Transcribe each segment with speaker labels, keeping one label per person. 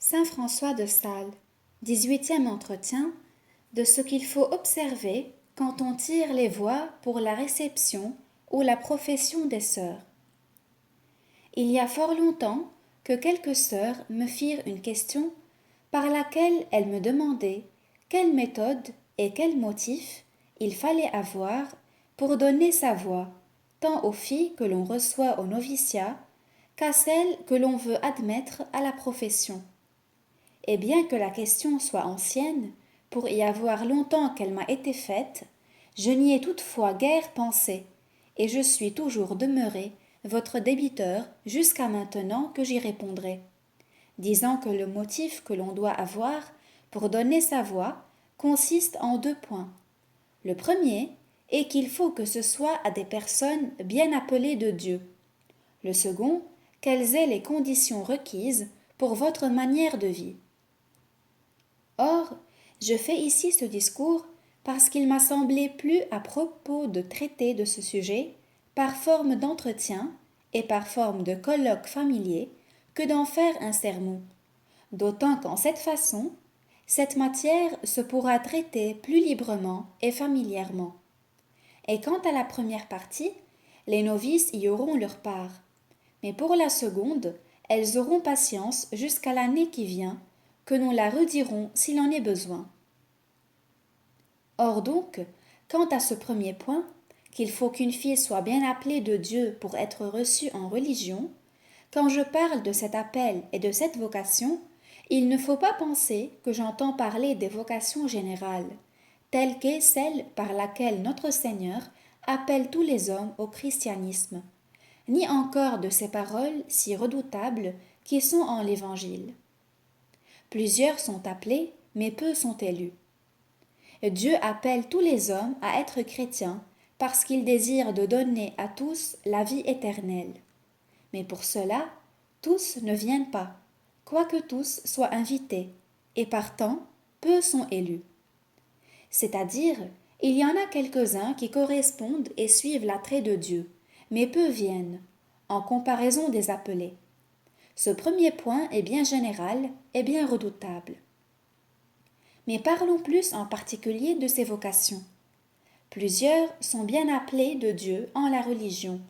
Speaker 1: Saint François de Sales, 18e entretien, de ce qu'il faut observer quand on tire les voix pour la réception ou la profession des sœurs. Il y a fort longtemps que quelques sœurs me firent une question par laquelle elles me demandaient quelle méthode et quel motif il fallait avoir pour donner sa voix, tant aux filles que l'on reçoit au noviciat qu'à celles que l'on veut admettre à la profession. Et bien que la question soit ancienne, pour y avoir longtemps qu'elle m'a été faite, je n'y ai toutefois guère pensé, et je suis toujours demeuré votre débiteur jusqu'à maintenant que j'y répondrai, disant que le motif que l'on doit avoir pour donner sa voix consiste en 2 points. Le premier est qu'il faut que ce soit à des personnes bien appelées de Dieu. Le second, qu'elles aient les conditions requises pour votre manière de vie. Or, je fais ici ce discours parce qu'il m'a semblé plus à propos de traiter de ce sujet par forme d'entretien et par forme de colloque familier que d'en faire un sermon, d'autant qu'en cette façon, cette matière se pourra traiter plus librement et familièrement. Et quant à la première partie, les novices y auront leur part, mais pour la seconde, elles auront patience jusqu'à l'année qui vient, que nous la redirons s'il en est besoin. Or donc, quant à ce premier point, qu'il faut qu'une fille soit bien appelée de Dieu pour être reçue en religion, quand je parle de cet appel et de cette vocation, il ne faut pas penser que j'entends parler des vocations générales, telle qu'est celle par laquelle notre Seigneur appelle tous les hommes au christianisme, ni encore de ces paroles si redoutables qui sont en l'Évangile. Plusieurs sont appelés, mais peu sont élus. Dieu appelle tous les hommes à être chrétiens parce qu'il désire de donner à tous la vie éternelle. Mais pour cela, tous ne viennent pas, quoique tous soient invités, et partant, peu sont élus. C'est-à-dire, il y en a quelques-uns qui correspondent et suivent l'attrait de Dieu, mais peu viennent, en comparaison des appelés. Ce premier point est bien général et bien redoutable. Mais parlons plus en particulier de ces vocations. Plusieurs sont bien appelés de Dieu en la religion,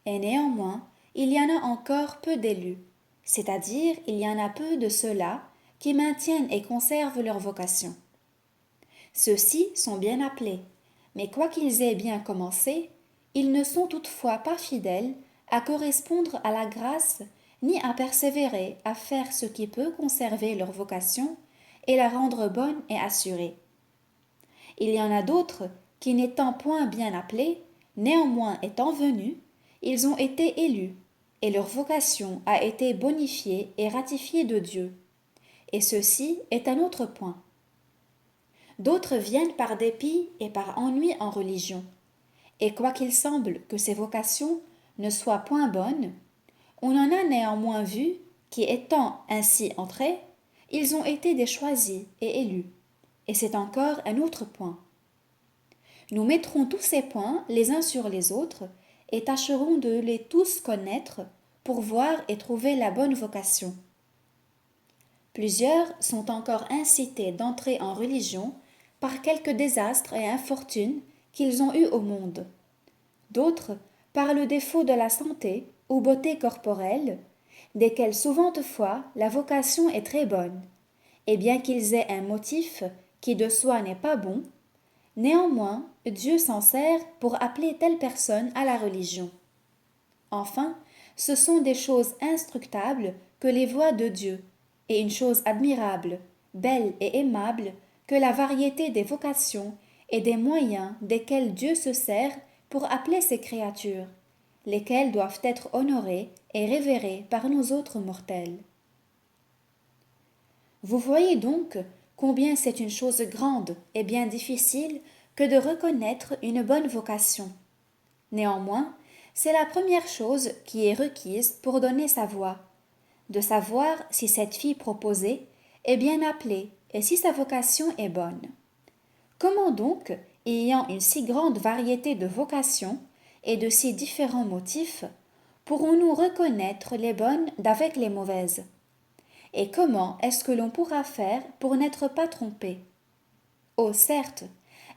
Speaker 1: et néanmoins, il y en a encore peu d'élus, c'est-à-dire il y en a peu de ceux-là qui maintiennent et conservent leur vocation. Ceux-ci sont bien appelés, mais quoiqu'ils aient bien commencé, ils ne sont toutefois pas fidèles à correspondre à la grâce ni à persévérer à faire ce qui peut conserver leur vocation et la rendre bonne et assurée. Il y en a d'autres qui, n'étant point bien appelés, néanmoins étant venus, ils ont été élus, et leur vocation a été bonifiée et ratifiée de Dieu. Et ceci est un autre point. D'autres viennent par dépit et par ennui en religion, et quoiqu'il semble que ces vocations ne soient point bonnes, on en a néanmoins vu qui, étant ainsi entrés, ils ont été des choisis et élus, et c'est encore un autre point. Nous mettrons tous ces points les uns sur les autres et tâcherons de les tous connaître pour voir et trouver la bonne vocation. Plusieurs sont encore incités d'entrer en religion par quelque désastre et infortune qu'ils ont eus au monde. D'autres par le défaut de la santé ou beauté corporelle, desquels souvent fois la vocation est très bonne, et bien qu'ils aient un motif qui de soi n'est pas bon, néanmoins Dieu s'en sert pour appeler telle personne à la religion. Enfin, ce sont des choses instructables que les voies de Dieu, et une chose admirable, belle et aimable que la variété des vocations et des moyens desquels Dieu se sert pour appeler ses créatures, lesquelles doivent être honorées et révérées par nous autres mortels. Vous voyez donc combien c'est une chose grande et bien difficile que de reconnaître une bonne vocation. Néanmoins, c'est la première chose qui est requise pour donner sa voix, de savoir si cette fille proposée est bien appelée et si sa vocation est bonne. Comment donc, ayant une si grande variété de vocations et de si différents motifs, pourrons-nous reconnaître les bonnes d'avec les mauvaises? Et comment est-ce que l'on pourra faire pour n'être pas trompé? Oh, certes,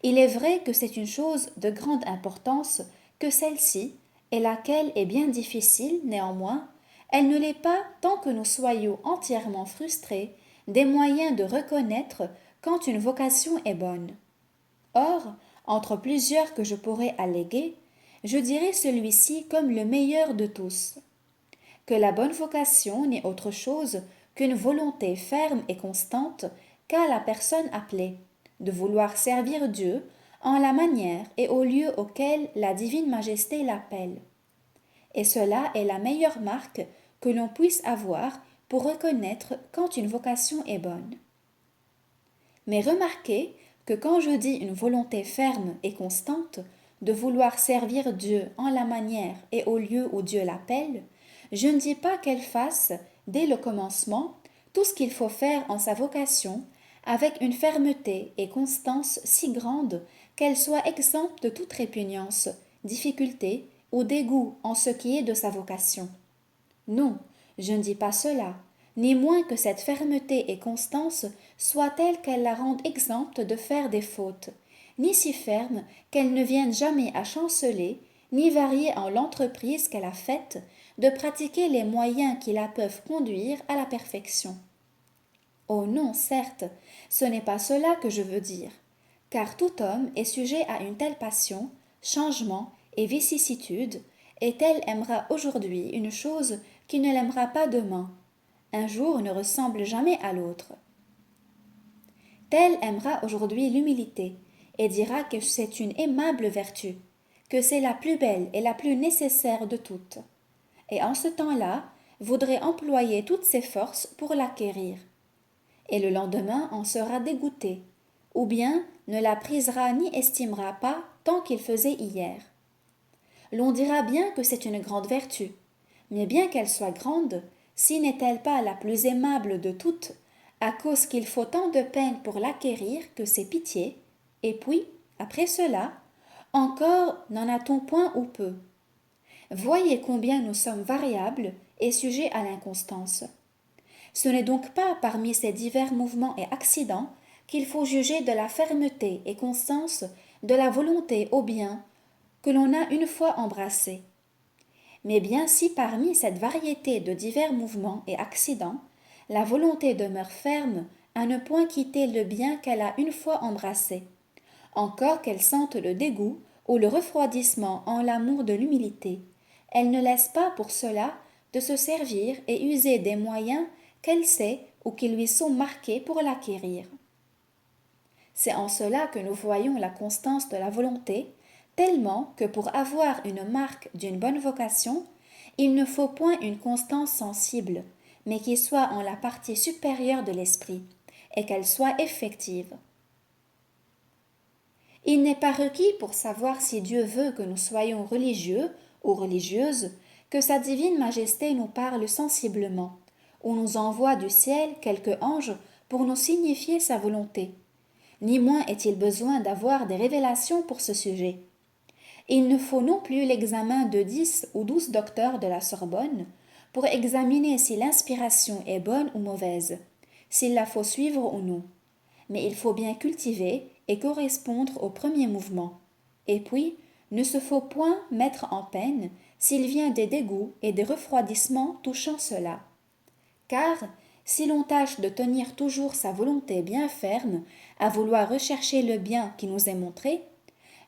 Speaker 1: il est vrai que c'est une chose de grande importance que celle-ci, et laquelle est bien difficile néanmoins, elle ne l'est pas tant que nous soyons entièrement frustrés des moyens de reconnaître quand une vocation est bonne. Or, entre plusieurs que je pourrais alléguer, je dirais celui-ci comme le meilleur de tous. Que la bonne vocation n'est autre chose qu'une volonté ferme et constante qu'a la personne appelée, de vouloir servir Dieu en la manière et au lieu auquel la divine majesté l'appelle. Et cela est la meilleure marque que l'on puisse avoir pour reconnaître quand une vocation est bonne. Mais remarquez que quand je dis une volonté ferme et constante de vouloir servir Dieu en la manière et au lieu où Dieu l'appelle, je ne dis pas qu'elle fasse, dès le commencement, tout ce qu'il faut faire en sa vocation, avec une fermeté et constance si grande qu'elle soit exempte de toute répugnance, difficulté ou dégoût en ce qui est de sa vocation. Non, je ne dis pas cela, ni moins que cette fermeté et constance soit telle qu'elle la rende exempte de faire des fautes, ni si ferme qu'elle ne vienne jamais à chanceler, ni varier en l'entreprise qu'elle a faite de pratiquer les moyens qui la peuvent conduire à la perfection. Oh non, certes, ce n'est pas cela que je veux dire, car tout homme est sujet à une telle passion, changement et vicissitude, et tel aimera aujourd'hui une chose qui ne l'aimera pas demain. Un jour ne ressemble jamais à l'autre. Tel aimera aujourd'hui l'humilité, et dira que c'est une aimable vertu, que c'est la plus belle et la plus nécessaire de toutes, et en ce temps-là voudrait employer toutes ses forces pour l'acquérir. Et le lendemain en sera dégoûté, ou bien ne la prisera ni estimera pas tant qu'il faisait hier. L'on dira bien que c'est une grande vertu, mais bien qu'elle soit grande, si n'est-elle pas la plus aimable de toutes, à cause qu'il faut tant de peine pour l'acquérir que c'est pitié, et puis, après cela, encore n'en a-t-on point ou peu. Voyez combien nous sommes variables et sujets à l'inconstance. Ce n'est donc pas parmi ces divers mouvements et accidents qu'il faut juger de la fermeté et constance de la volonté au bien que l'on a une fois embrassée. Mais bien si parmi cette variété de divers mouvements et accidents, la volonté demeure ferme à ne point quitter le bien qu'elle a une fois embrassé, encore qu'elle sente le dégoût ou le refroidissement en l'amour de l'humilité, elle ne laisse pas pour cela de se servir et user des moyens qu'elle sait ou qui lui sont marqués pour l'acquérir. C'est en cela que nous voyons la constance de la volonté, tellement que pour avoir une marque d'une bonne vocation, il ne faut point une constance sensible, mais qui soit en la partie supérieure de l'esprit, et qu'elle soit effective. Il n'est pas requis pour savoir si Dieu veut que nous soyons religieux ou religieuses, que sa divine majesté nous parle sensiblement, ou nous envoie du ciel quelque ange pour nous signifier sa volonté. Ni moins est-il besoin d'avoir des révélations pour ce sujet. Il ne faut non plus l'examen de 10 ou 12 docteurs de la Sorbonne pour examiner si l'inspiration est bonne ou mauvaise, s'il la faut suivre ou non. Mais il faut bien cultiver et correspondre au premier mouvement. Et puis, ne se faut point mettre en peine s'il vient des dégoûts et des refroidissements touchant cela. Car, si l'on tâche de tenir toujours sa volonté bien ferme à vouloir rechercher le bien qui nous est montré,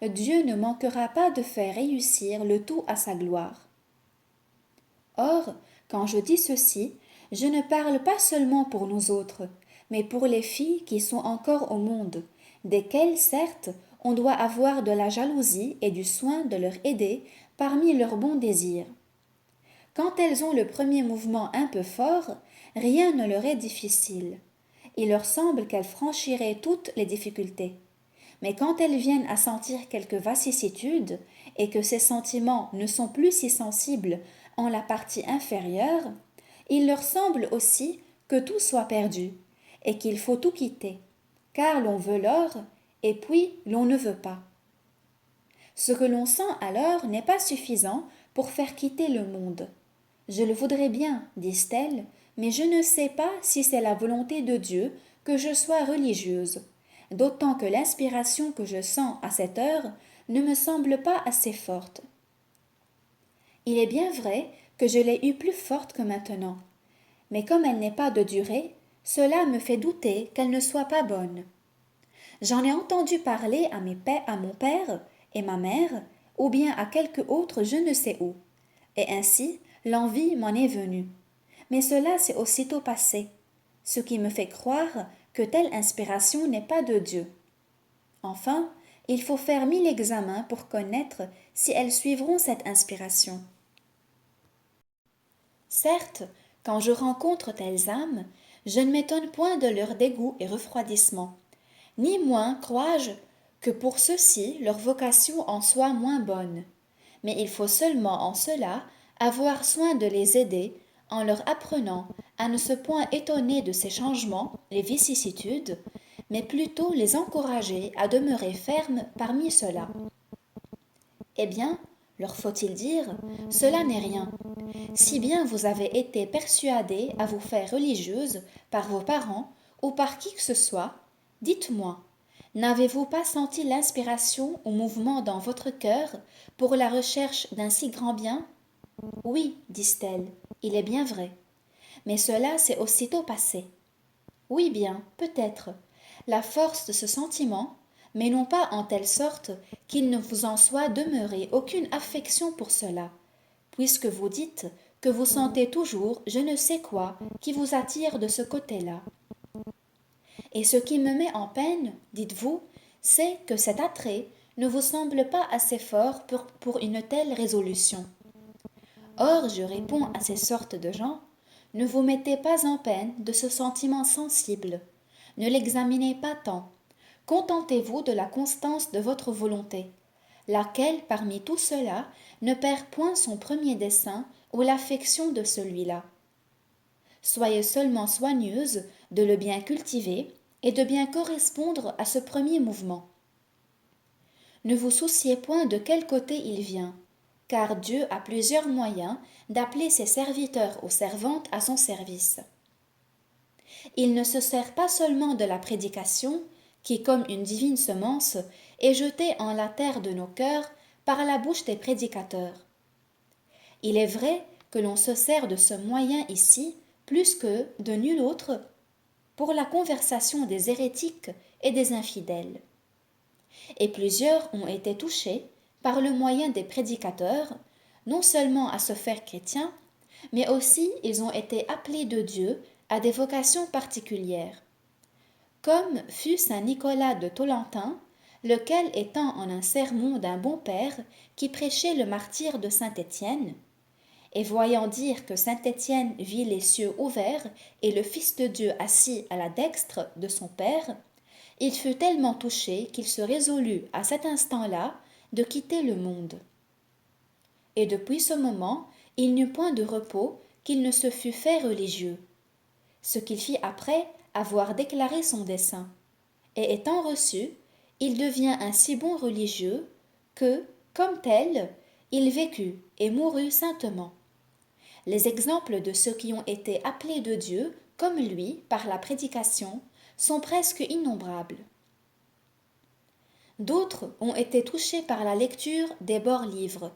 Speaker 1: Dieu ne manquera pas de faire réussir le tout à sa gloire. Or, quand je dis ceci, je ne parle pas seulement pour nous autres, mais pour les filles qui sont encore au monde, desquelles, certes, on doit avoir de la jalousie et du soin de leur aider parmi leurs bons désirs. Quand elles ont le premier mouvement un peu fort, rien ne leur est difficile. Il leur semble qu'elles franchiraient toutes les difficultés. Mais quand elles viennent à sentir quelques vicissitudes et que ces sentiments ne sont plus si sensibles en la partie inférieure, il leur semble aussi que tout soit perdu et qu'il faut tout quitter, car l'on veut l'or et puis l'on ne veut pas. Ce que l'on sent alors n'est pas suffisant pour faire quitter le monde. Je le voudrais bien, disent-elles, mais je ne sais pas si c'est la volonté de Dieu que je sois religieuse, d'autant que l'inspiration que je sens à cette heure ne me semble pas assez forte. Il est bien vrai que je l'ai eue plus forte que maintenant, mais comme elle n'est pas de durée, cela me fait douter qu'elle ne soit pas bonne. J'en ai entendu parler à mon père et ma mère, ou bien à quelque autre je ne sais où, et ainsi l'envie m'en est venue. Mais cela s'est aussitôt passé, ce qui me fait croire que telle inspiration n'est pas de Dieu. Enfin, il faut faire 1000 examens pour connaître si elles suivront cette inspiration. Certes, quand je rencontre telles âmes, je ne m'étonne point de leur dégoût et refroidissement, ni moins crois-je que pour ceux-ci leur vocation en soit moins bonne. Mais il faut seulement en cela avoir soin de les aider en leur apprenant à ne se point étonner de ces changements, les vicissitudes, mais plutôt les encourager à demeurer fermes parmi ceux-là. Eh bien, leur faut-il dire, cela n'est rien. Si bien vous avez été persuadée à vous faire religieuse par vos parents ou par qui que ce soit, dites-moi, n'avez-vous pas senti l'inspiration ou mouvement dans votre cœur pour la recherche d'un si grand bien? Oui, disent-elles, il est bien vrai. Mais cela s'est aussitôt passé. Oui bien, peut-être, la force de ce sentiment, mais non pas en telle sorte qu'il ne vous en soit demeuré aucune affection pour cela, puisque vous dites que vous sentez toujours je ne sais quoi qui vous attire de ce côté-là. Et ce qui me met en peine, dites-vous, c'est que cet attrait ne vous semble pas assez fort pour une telle résolution. Or, je réponds à ces sortes de gens, ne vous mettez pas en peine de ce sentiment sensible, ne l'examinez pas tant, contentez-vous de la constance de votre volonté, laquelle parmi tout cela ne perd point son premier dessein ou l'affection de celui-là. Soyez seulement soigneuse de le bien cultiver et de bien correspondre à ce premier mouvement. Ne vous souciez point de quel côté il vient, car Dieu a plusieurs moyens d'appeler ses serviteurs ou servantes à son service. Il ne se sert pas seulement de la prédication, qui, comme une divine semence, est jetée en la terre de nos cœurs par la bouche des prédicateurs. Il est vrai que l'on se sert de ce moyen ici plus que de nul autre pour la conversation des hérétiques et des infidèles. Et plusieurs ont été touchés par le moyen des prédicateurs, non seulement à se faire chrétiens, mais aussi ils ont été appelés de Dieu à des vocations particulières. Comme fut saint Nicolas de Tolentine, lequel étant en un sermon d'un bon père qui prêchait le martyre de saint Étienne, et voyant dire que saint Étienne vit les cieux ouverts et le Fils de Dieu assis à la dextre de son Père, il fut tellement touché qu'il se résolut à cet instant-là de quitter le monde. Et depuis ce moment, il n'eut point de repos qu'il ne se fût fait religieux, ce qu'il fit après avoir déclaré son dessein. Et étant reçu, il devient un si bon religieux que, comme tel, il vécut et mourut saintement. Les exemples de ceux qui ont été appelés de Dieu, comme lui, par la prédication, sont presque innombrables. D'autres ont été touchés par la lecture des bords-livres,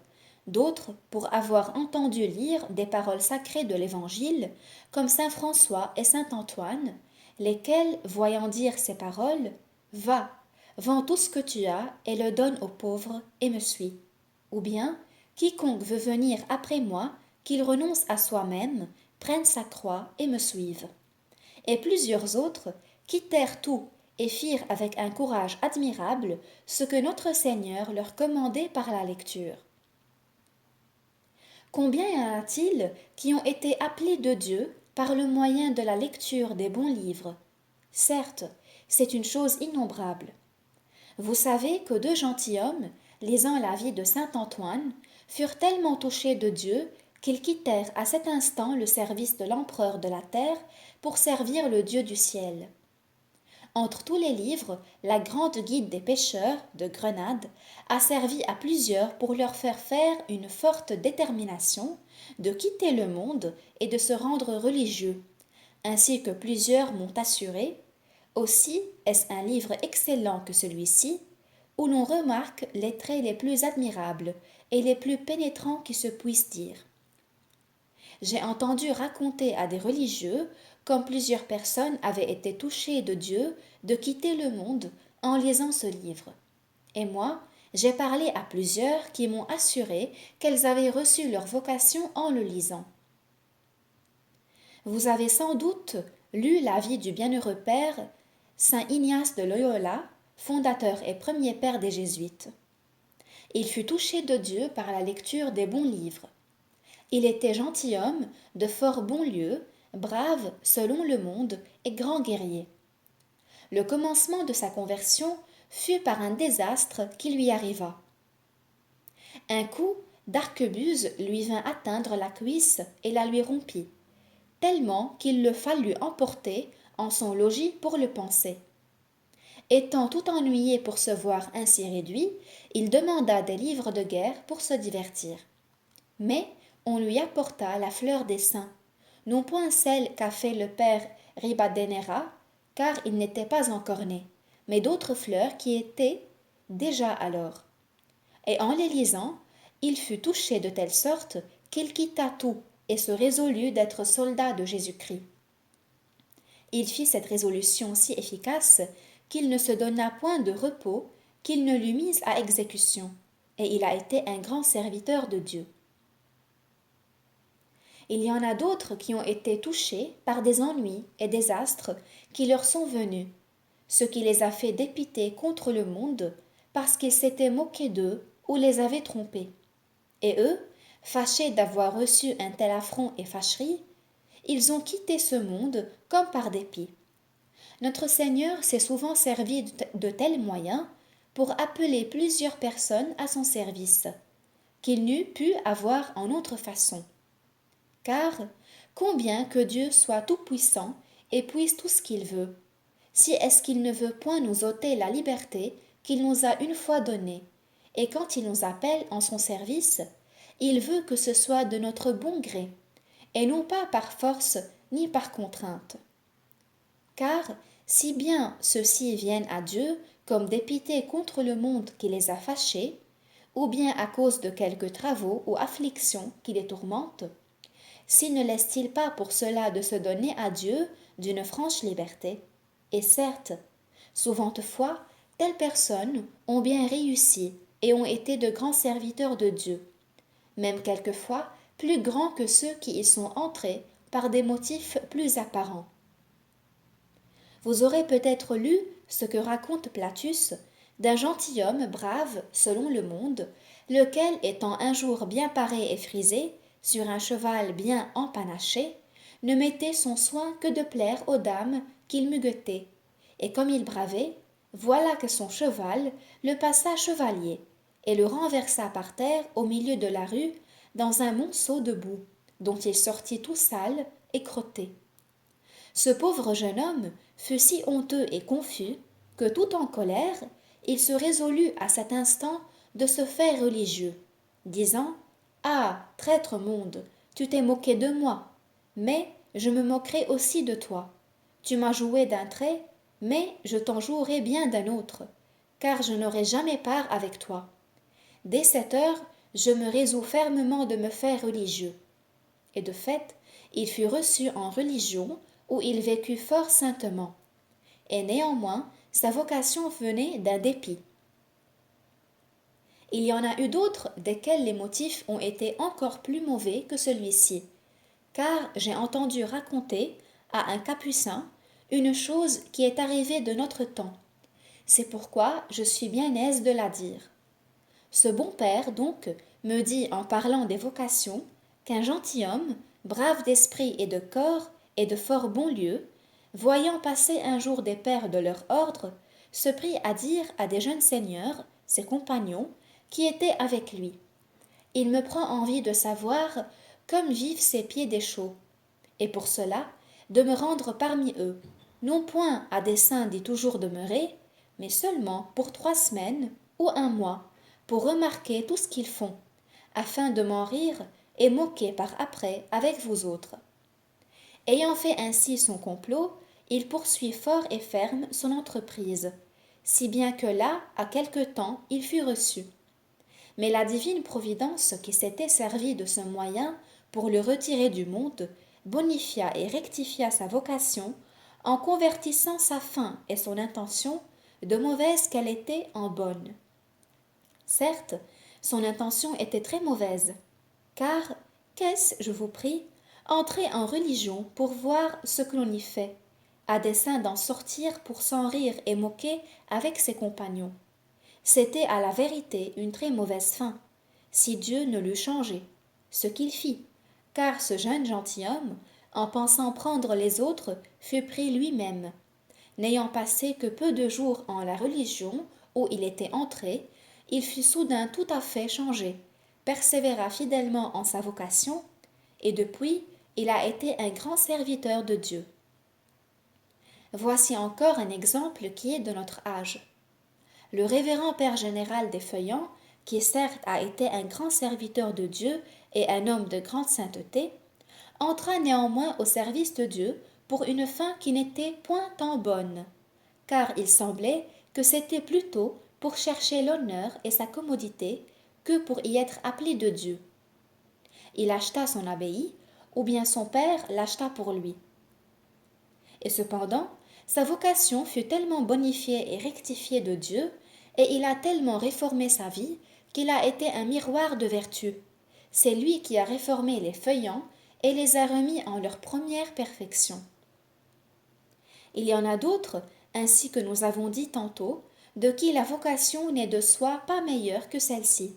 Speaker 1: d'autres pour avoir entendu lire des paroles sacrées de l'Évangile, comme saint François et saint Antoine, lesquels, voyant dire ces paroles, « Va, vends tout ce que tu as et le donne aux pauvres et me suis. » Ou bien, « Quiconque veut venir après moi, qu'il renonce à soi-même, prenne sa croix et me suive. » Et plusieurs autres quittèrent tout et firent avec un courage admirable ce que notre Seigneur leur commandait par la lecture. Combien y en a-t-il qui ont été appelés de Dieu par le moyen de la lecture des bons livres? Certes, c'est une chose innombrable. Vous savez que deux gentilshommes, lisant la vie de saint Antoine, furent tellement touchés de Dieu qu'ils quittèrent à cet instant le service de l'empereur de la terre pour servir le Dieu du ciel. Entre tous les livres, la Grande Guide des pêcheurs de Grenade a servi à plusieurs pour leur faire une forte détermination de quitter le monde et de se rendre religieux, ainsi que plusieurs m'ont assuré. Aussi est-ce un livre excellent que celui-ci, où l'on remarque les traits les plus admirables et les plus pénétrants qui se puissent dire. J'ai entendu raconter à des religieux comme plusieurs personnes avaient été touchées de Dieu de quitter le monde en lisant ce livre. Et moi, j'ai parlé à plusieurs qui m'ont assuré qu'elles avaient reçu leur vocation en le lisant. Vous avez sans doute lu la vie du bienheureux père Saint Ignace de Loyola, fondateur et premier père des Jésuites. Il fut touché de Dieu par la lecture des bons livres. Il était gentilhomme, de fort bon lieu, brave selon le monde et grand guerrier. Le commencement de sa conversion fut par un désastre qui lui arriva. Un coup d'arquebuse lui vint atteindre la cuisse et la lui rompit, tellement qu'il le fallut emporter en son logis pour le panser. Étant tout ennuyé pour se voir ainsi réduit, il demanda des livres de guerre pour se divertir. Mais on lui apporta la fleur des saints, non point celle qu'a fait le père Ribadenera, car il n'était pas encore né, mais d'autres fleurs qui étaient déjà alors. Et en les lisant, il fut touché de telle sorte qu'il quitta tout et se résolut d'être soldat de Jésus-Christ. Il fit cette résolution si efficace qu'il ne se donna point de repos, qu'il ne l'eût mise à exécution, et il a été un grand serviteur de Dieu. Il y en a d'autres qui ont été touchés par des ennuis et des astres qui leur sont venus, ce qui les a fait dépiter contre le monde parce qu'ils s'étaient moqués d'eux ou les avaient trompés. Et eux, fâchés d'avoir reçu un tel affront et fâcherie, ils ont quitté ce monde comme par dépit. Notre Seigneur s'est souvent servi de tels moyens pour appeler plusieurs personnes à son service, qu'il n'eût pu avoir en autre façon. Car, combien que Dieu soit tout-puissant et puisse tout ce qu'il veut, si est-ce qu'il ne veut point nous ôter la liberté qu'il nous a une fois donnée, et quand il nous appelle en son service, il veut que ce soit de notre bon gré, et non pas par force ni par contrainte. Car, si bien ceux-ci viennent à Dieu comme dépités contre le monde qui les a fâchés, ou bien à cause de quelques travaux ou afflictions qui les tourmentent, s'il ne laisse-t-il pas pour cela de se donner à Dieu d'une franche liberté? Et certes, souvent fois, telles personnes ont bien réussi et ont été de grands serviteurs de Dieu, même quelquefois plus grands que ceux qui y sont entrés par des motifs plus apparents. Vous aurez peut-être lu ce que raconte Platus d'un gentilhomme brave selon le monde, lequel étant un jour bien paré et frisé, sur un cheval bien empanaché, ne mettait son soin que de plaire aux dames qu'il muguetait, et comme il bravait, voilà que son cheval le passa chevalier, et le renversa par terre au milieu de la rue dans un monceau de boue, dont il sortit tout sale et crotté. Ce pauvre jeune homme fut si honteux et confus que, tout en colère, il se résolut à cet instant de se faire religieux, disant « Ah, traître monde, tu t'es moqué de moi, mais je me moquerai aussi de toi. Tu m'as joué d'un trait, mais je t'en jouerai bien d'un autre, car je n'aurai jamais part avec toi. Dès cette heure, je me résous fermement de me faire religieux. » Et de fait, il fut reçu en religion où il vécut fort saintement. Et néanmoins, sa vocation venait d'un dépit. Il y en a eu d'autres desquels les motifs ont été encore plus mauvais que celui-ci, car j'ai entendu raconter à un capucin une chose qui est arrivée de notre temps. C'est pourquoi je suis bien aise de la dire. Ce bon père, donc, me dit en parlant des vocations qu'un gentilhomme, brave d'esprit et de corps et de fort bon lieu, voyant passer un jour des pères de leur ordre, se prit à dire à des jeunes seigneurs, ses compagnons, qui étaient avec lui. Il me prend envie de savoir comme vivent ces pieds des chauds, et pour cela de me rendre parmi eux. non point à dessein d'y toujours demeurer, mais seulement pour 3 semaines ou un mois, pour remarquer tout ce qu'ils font, afin de m'en rire et moquer par après avec vous autres. Ayant fait ainsi son complot, il poursuit fort et ferme son entreprise, si bien que là, à quelque temps, il fut reçu. Mais la divine providence qui s'était servie de ce moyen pour le retirer du monde, bonifia et rectifia sa vocation en convertissant sa fin et son intention, de mauvaise qu'elle était, en bonne. Certes, son intention était très mauvaise, car qu'est-ce, je vous prie, entrer en religion pour voir ce que l'on y fait, à dessein d'en sortir pour s'en rire et moquer avec ses compagnons. C'était à la vérité une très mauvaise fin, si Dieu ne l'eût changé, ce qu'il fit, car ce jeune gentilhomme, en pensant prendre les autres, fut pris lui-même. N'ayant passé que peu de jours en la religion où il était entré, il fut soudain tout à fait changé, persévéra fidèlement en sa vocation, et depuis il a été un grand serviteur de Dieu. Voici encore un exemple qui est de notre âge. Le révérend père général des Feuillants, qui certes a été un grand serviteur de Dieu et un homme de grande sainteté, entra néanmoins au service de Dieu pour une fin qui n'était point tant bonne, car il semblait que c'était plutôt pour chercher l'honneur et sa commodité que pour y être appelé de Dieu. Il acheta son abbaye, ou bien son père l'acheta pour lui. Et cependant, sa vocation fut tellement bonifiée et rectifiée de Dieu, et il a tellement réformé sa vie, qu'il a été un miroir de vertu. C'est lui qui a réformé les Feuillants et les a remis en leur première perfection. Il y en a d'autres, ainsi que nous avons dit tantôt, de qui la vocation n'est de soi pas meilleure que celle-ci.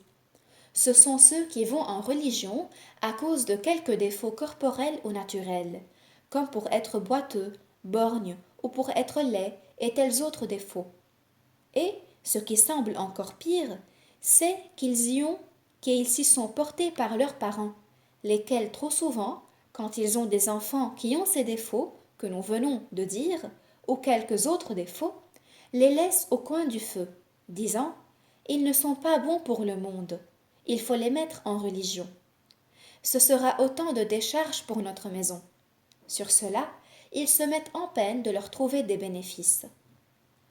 Speaker 1: Ce sont ceux qui vont en religion à cause de quelques défauts corporels ou naturels, comme pour être boiteux, borgnes ou pour être laids et tels autres défauts. Et, ce qui semble encore pire, c'est qu'ils s'y sont portés par leurs parents, lesquels trop souvent, quand ils ont des enfants qui ont ces défauts que nous venons de dire, ou quelques autres défauts, les laissent au coin du feu, disant « Ils ne sont pas bons pour le monde, il faut les mettre en religion. » Ce sera autant de décharges pour notre maison. Sur cela, ils se mettent en peine de leur trouver des bénéfices.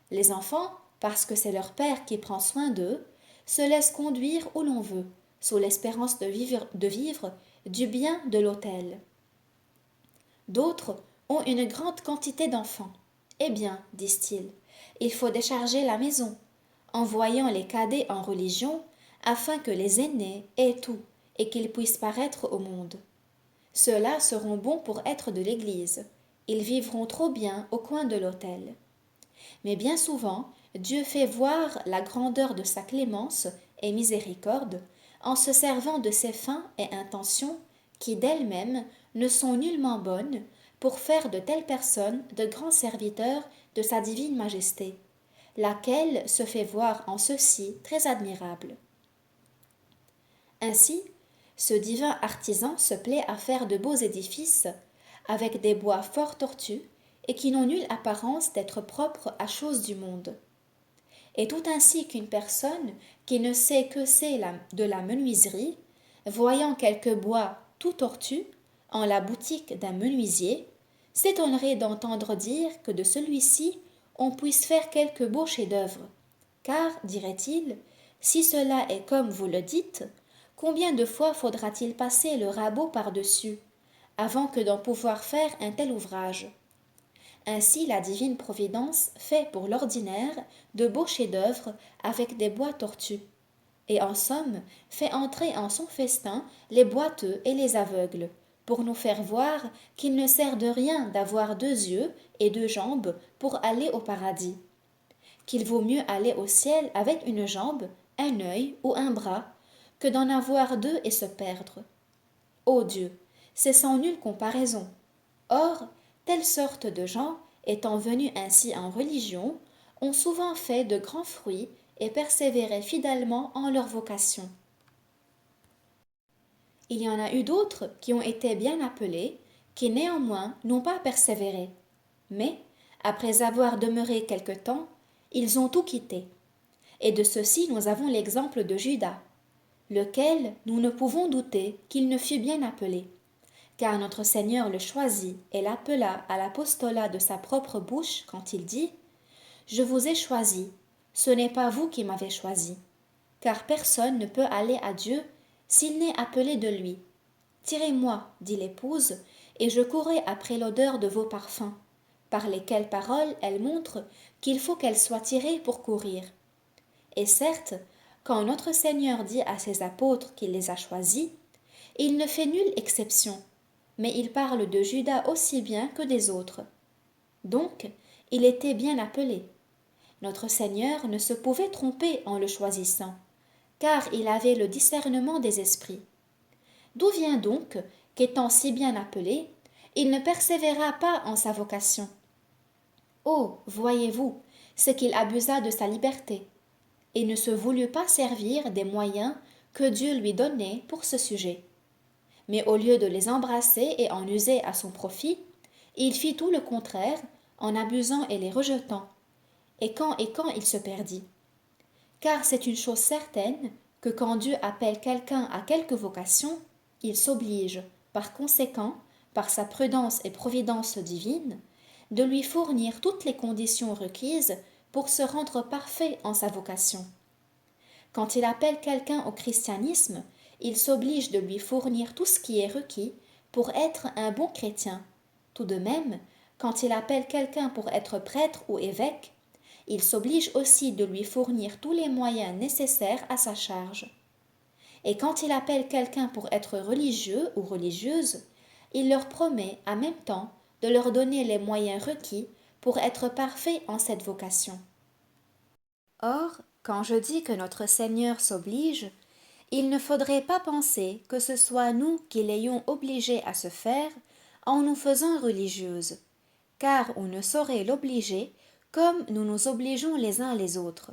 Speaker 1: Les enfants, parce que c'est leur père qui prend soin d'eux, se laissent conduire où l'on veut, sous l'espérance de vivre du bien de l'autel. D'autres ont une grande quantité d'enfants. Eh bien, disent-ils, il faut décharger la maison, envoyant les cadets en religion, afin que les aînés aient tout et qu'ils puissent paraître au monde. Ceux-là seront bons pour être de l'Église. Ils vivront trop bien au coin de l'autel. Mais bien souvent, Dieu fait voir la grandeur de sa clémence et miséricorde en se servant de ses fins et intentions qui d'elles-mêmes ne sont nullement bonnes pour faire de telles personnes de grands serviteurs de sa divine majesté, laquelle se fait voir en ceci très admirable. Ainsi, ce divin artisan se plaît à faire de beaux édifices avec des bois fort tortus et qui n'ont nulle apparence d'être propres à chose du monde. Et tout ainsi qu'une personne qui ne sait que c'est de la menuiserie, voyant quelque bois tout tortu en la boutique d'un menuisier, s'étonnerait d'entendre dire que de celui-ci on puisse faire quelque beau chef-d'œuvre. Car, dirait-il, si cela est comme vous le dites, combien de fois faudra-t-il passer le rabot par-dessus, avant que d'en pouvoir faire un tel ouvrage? Ainsi la divine providence fait pour l'ordinaire de beaux chefs-d'œuvre avec des bois tortus, et en somme fait entrer en son festin les boiteux et les aveugles, pour nous faire voir qu'il ne sert de rien d'avoir 2 yeux et 2 jambes pour aller au paradis, qu'il vaut mieux aller au ciel avec une jambe, un œil ou un bras, que d'en avoir 2 et se perdre. Ô Dieu, c'est sans nulle comparaison. Or, telle sorte de gens, étant venus ainsi en religion, ont souvent fait de grands fruits et persévéré fidèlement en leur vocation. Il y en a eu d'autres qui ont été bien appelés, qui néanmoins n'ont pas persévéré, mais, Après avoir demeuré quelque temps, ils ont tout quitté. Et de ceci nous avons l'exemple de Judas, lequel nous ne pouvons douter qu'il ne fut bien appelé, car notre Seigneur le choisit et l'appela à l'apostolat de sa propre bouche quand il dit « Je vous ai choisi, ce n'est pas vous qui m'avez choisi, car personne ne peut aller à Dieu s'il n'est appelé de lui. Tirez-moi, dit l'épouse, et je courrai après l'odeur de vos parfums. » Par lesquelles paroles elle montre qu'il faut qu'elle soit tirée pour courir. Et certes, quand notre Seigneur dit à ses apôtres qu'il les a choisis, il ne fait nulle exception, mais il parle de Judas aussi bien que des autres. Donc, il était bien appelé. Notre Seigneur ne se pouvait tromper en le choisissant, car il avait le discernement des esprits. D'où vient donc qu'étant si bien appelé, il ne persévéra pas en sa vocation? Oh, voyez-vous, c'est qu'il abusa de sa liberté, et ne se voulut pas servir des moyens que Dieu lui donnait pour ce sujet. Mais au lieu de les embrasser et en user à son profit, il fit tout le contraire en abusant et les rejetant, et quand il se perdit. Car c'est une chose certaine que quand Dieu appelle quelqu'un à quelque vocation, il s'oblige, par conséquent, par sa prudence et providence divine, de lui fournir toutes les conditions requises pour se rendre parfait en sa vocation. Quand il appelle quelqu'un au christianisme, il s'oblige de lui fournir tout ce qui est requis pour être un bon chrétien. Tout de même, quand il appelle quelqu'un pour être prêtre ou évêque, il s'oblige aussi de lui fournir tous les moyens nécessaires à sa charge. Et quand il appelle quelqu'un pour être religieux ou religieuse, il leur promet en même temps de leur donner les moyens requis pour être parfaits en cette vocation. Or, quand je dis que notre Seigneur s'oblige, il ne faudrait pas penser que ce soit nous qui l'ayons obligé à se faire en nous faisant religieuses, car on ne saurait l'obliger comme nous nous obligeons les uns les autres.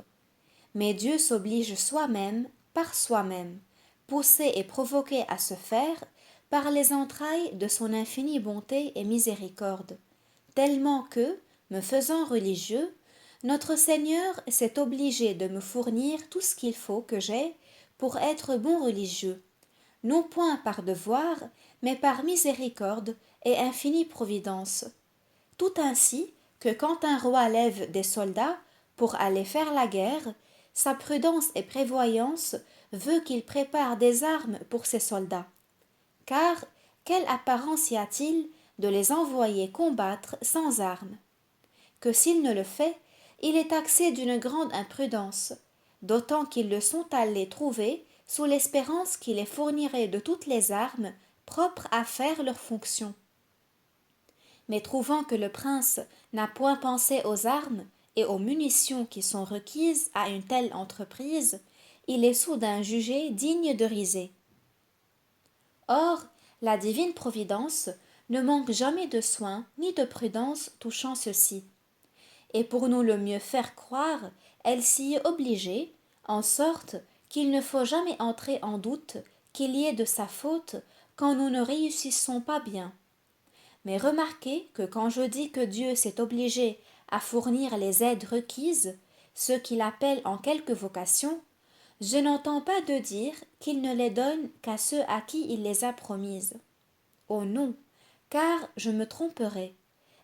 Speaker 1: Mais Dieu s'oblige soi-même, par soi-même, poussé et provoqué à se faire par les entrailles de son infinie bonté et miséricorde, tellement que, me faisant religieux, notre Seigneur s'est obligé de me fournir tout ce qu'il faut que j'aie pour être bon religieux, non point par devoir, mais par miséricorde et infinie providence. Tout ainsi que quand un roi lève des soldats pour aller faire la guerre, sa prudence et prévoyance veut qu'il prépare des armes pour ses soldats. Car quelle apparence y a-t-il de les envoyer combattre sans armes? Que s'il ne le fait, il est taxé d'une grande imprudence, d'autant qu'ils le sont allés trouver sous l'espérance qu'il les fournirait de toutes les armes propres à faire leur fonction. Mais trouvant que le prince n'a point pensé aux armes et aux munitions qui sont requises à une telle entreprise, il est soudain jugé digne de risée. Or, la divine providence ne manque jamais de soin ni de prudence touchant ceci. Et pour nous le mieux faire croire, elle s'y est obligée, en sorte qu'il ne faut jamais entrer en doute qu'il y ait de sa faute quand nous ne réussissons pas bien. Mais remarquez que quand je dis que Dieu s'est obligé à fournir les aides requises, ce qu'il appelle en quelque vocation, je n'entends pas de dire qu'il ne les donne qu'à ceux à qui il les a promises. Oh non, car je me tromperais,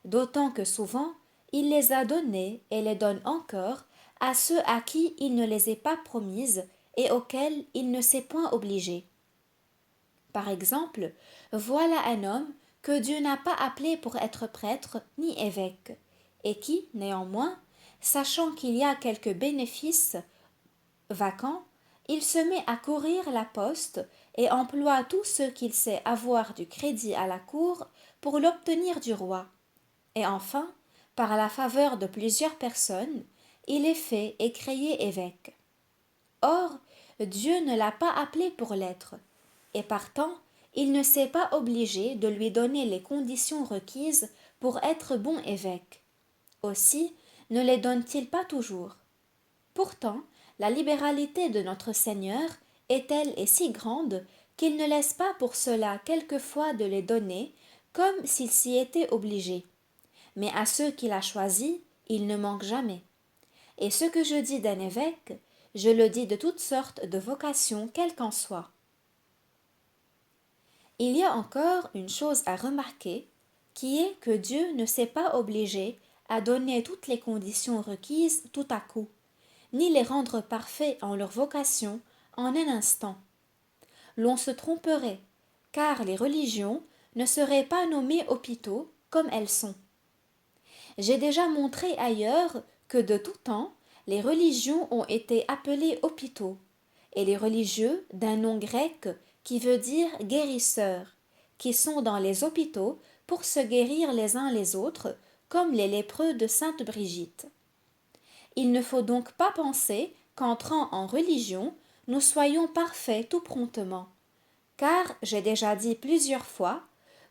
Speaker 1: d'autant que souvent il les a données et les donne encore à ceux à qui il ne les est pas promises et auxquels il ne s'est point obligé. Par exemple, voilà un homme que Dieu n'a pas appelé pour être prêtre ni évêque, et qui, néanmoins, sachant qu'il y a quelques bénéfices vacants, il se met à courir la poste et emploie tout ce qu'il sait avoir du crédit à la cour pour l'obtenir du roi. Et enfin, par la faveur de plusieurs personnes, il est fait et créé évêque. Or, Dieu ne l'a pas appelé pour l'être, et partant, il ne s'est pas obligé de lui donner les conditions requises pour être bon évêque. Aussi, ne les donne-t-il pas toujours? Pourtant, la libéralité de notre Seigneur est telle et si grande qu'il ne laisse pas pour cela quelquefois de les donner comme s'il s'y était obligé. mais à ceux qu'il a choisis, il ne manque jamais. Et ce que je dis d'un évêque, je le dis de toutes sortes de vocations, quelles qu'en soient. Il y a encore une chose à remarquer, qui est que Dieu ne s'est pas obligé à donner toutes les conditions requises tout à coup, ni les rendre parfaits en leur vocation en un instant. L'on se tromperait, car les religions ne seraient pas nommées hôpitaux comme elles sont. J'ai déjà montré ailleurs que de tout temps, les religions ont été appelées hôpitaux, et les religieux d'un nom grec qui veut dire guérisseurs, qui sont dans les hôpitaux pour se guérir les uns les autres, comme les lépreux de sainte Brigitte. Il ne faut donc pas penser qu'entrant en religion, nous soyons parfaits tout promptement, car j'ai déjà dit plusieurs fois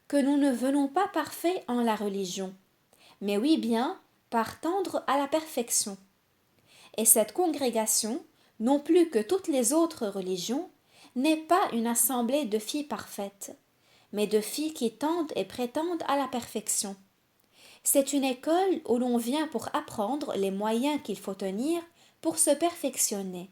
Speaker 1: que nous ne venons pas parfaits en la religion, mais oui bien par tendre à la perfection. Et cette congrégation, non plus que toutes les autres religions, n'est pas une assemblée de filles parfaites, mais de filles qui tendent et prétendent à la perfection. C'est une école où l'on vient pour apprendre les moyens qu'il faut tenir pour se perfectionner.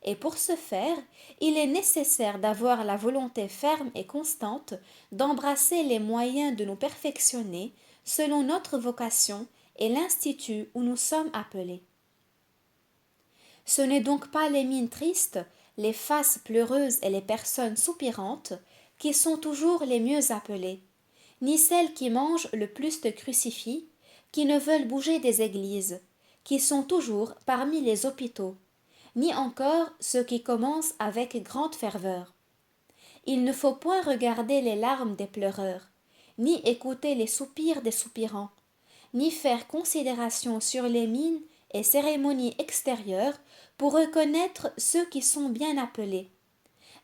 Speaker 1: Et pour ce faire, il est nécessaire d'avoir la volonté ferme et constante d'embrasser les moyens de nous perfectionner selon notre vocation et l'institut où nous sommes appelés. Ce n'est donc pas les mines tristes, les faces pleureuses et les personnes soupirantes qui sont toujours les mieux appelées, ni celles qui mangent le plus de crucifix, qui ne veulent bouger des églises, qui sont toujours parmi les hôpitaux, ni encore ceux qui commencent avec grande ferveur. Il ne faut point regarder les larmes des pleureurs, ni écouter les soupirs des soupirants, ni faire considération sur les mines et cérémonies extérieures pour reconnaître ceux qui sont bien appelés,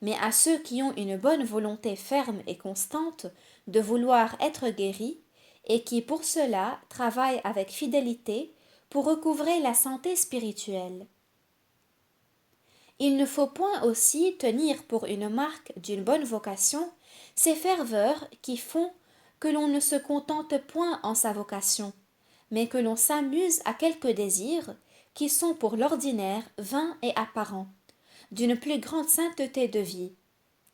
Speaker 1: mais à ceux qui ont une bonne volonté ferme et constante de vouloir être guéris, et qui pour cela travaillent avec fidélité pour recouvrer la santé spirituelle. Il ne faut point aussi tenir pour une marque d'une bonne vocation ces ferveurs qui font que l'on ne se contente point en sa vocation, mais que l'on s'amuse à quelques désirs qui sont pour l'ordinaire vains et apparents, d'une plus grande sainteté de vie,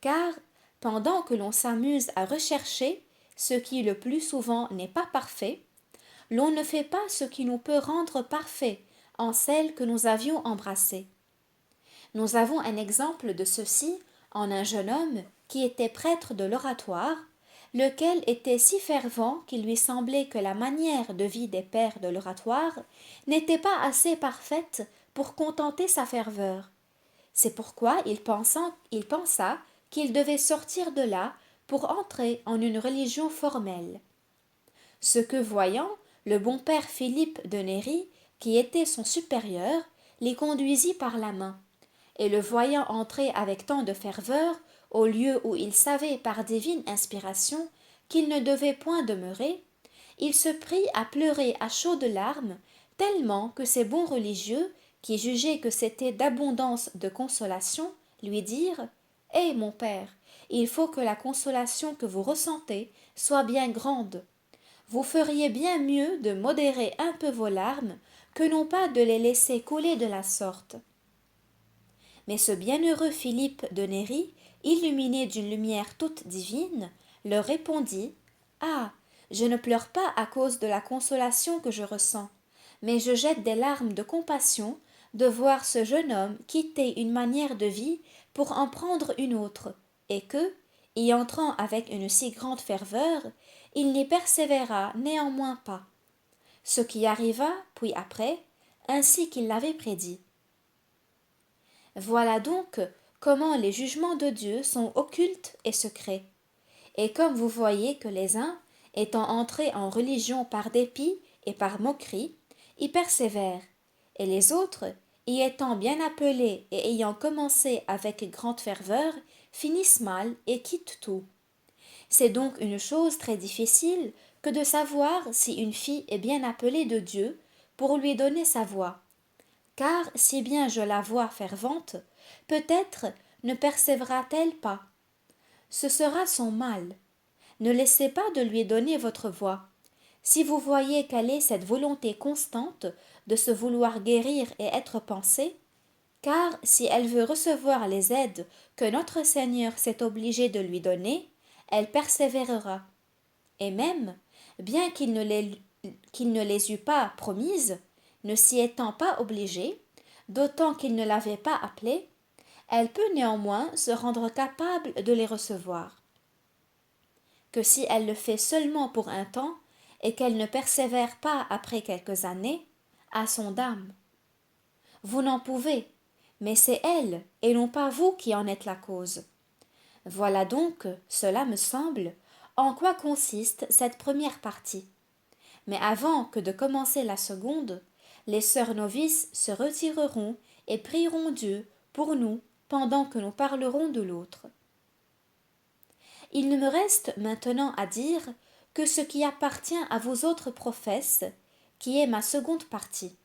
Speaker 1: car, pendant que l'on s'amuse à rechercher ce qui le plus souvent n'est pas parfait, l'on ne fait pas ce qui nous peut rendre parfaits en celle que nous avions embrassée. Nous avons un exemple de ceci en un jeune homme qui était prêtre de l'oratoire, lequel était si fervent qu'il lui semblait que la manière de vie des pères de l'oratoire n'était pas assez parfaite pour contenter sa ferveur. C'est pourquoi il pensa qu'il devait sortir de là pour entrer en une religion formelle. Ce que voyant, le bon père Philippe de Néri, qui était son supérieur, l'y conduisit par la main, et le voyant entrer avec tant de ferveur au lieu où il savait par divine inspiration qu'il ne devait point demeurer, il se prit à pleurer à chaudes larmes, tellement que ces bons religieux, qui jugeaient que c'était d'abondance de consolation, lui dirent « Eh, mon père, il faut que la consolation que vous ressentez soit bien grande. Vous feriez bien mieux de modérer un peu vos larmes que non pas de les laisser couler de la sorte. » Mais ce bienheureux Philippe de Néri, illuminé d'une lumière toute divine, leur répondit « Ah, je ne pleure pas à cause de la consolation que je ressens, mais je jette des larmes de compassion de voir ce jeune homme quitter une manière de vie pour en prendre une autre, et que, y entrant avec une si grande ferveur, il n'y persévéra néanmoins pas. Ce qui arriva, puis après, ainsi qu'il l'avait prédit. Voilà donc comment les jugements de Dieu sont occultes et secrets. Et comme vous voyez que les uns, étant entrés en religion par dépit et par moquerie, y persévèrent, et les autres, y étant bien appelés et ayant commencé avec grande ferveur, finissent mal et quittent tout. C'est donc une chose très difficile que de savoir si une fille est bien appelée de Dieu pour lui donner sa voix. Car si bien je la vois fervente, peut-être ne persévérera-t-elle pas. Ce sera son mal. Ne laissez pas de lui donner votre voix, Si vous voyez quelle est cette volonté constante de se vouloir guérir et être pensée, car si elle veut recevoir les aides que notre Seigneur s'est obligé de lui donner, elle persévérera. Et même, bien qu'il ne les eût pas promises, ne s'y étant pas obligé, d'autant qu'il ne l'avait pas appelée, elle peut néanmoins se rendre capable de les recevoir. Que si elle le fait seulement pour un temps, et qu'elle ne persévère pas après quelques années, à son dam. Vous n'en pouvez, mais c'est elle, et non pas vous qui en êtes la cause. Voilà donc, cela me semble, en quoi consiste cette première partie. Mais avant que de commencer la seconde, les sœurs novices se retireront et prieront Dieu pour nous pendant que nous parlerons de l'autre. Il ne me reste maintenant à dire que ce qui appartient à vous autres professes, qui est ma seconde partie,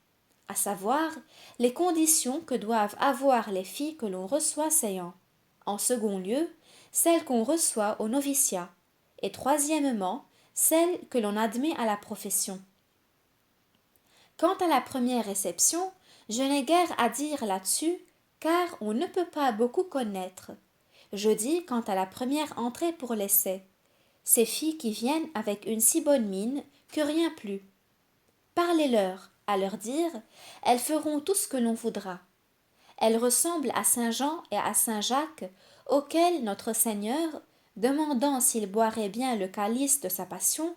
Speaker 1: à savoir les conditions que doivent avoir les filles que l'on reçoit séant, en second lieu, celles qu'on reçoit au noviciat, et troisièmement, celles que l'on admet à la profession. Quant à la première réception, je n'ai guère à dire là-dessus, car on ne peut pas beaucoup connaître. Je dis quant à la première entrée pour l'essai, ces filles qui viennent avec une si bonne mine que rien plus. Parlez-leur, à leur dire, elles feront tout ce que l'on voudra. Elles ressemblent à saint Jean et à saint Jacques, auxquels notre Seigneur, demandant s'ils boiraient bien le calice de sa passion,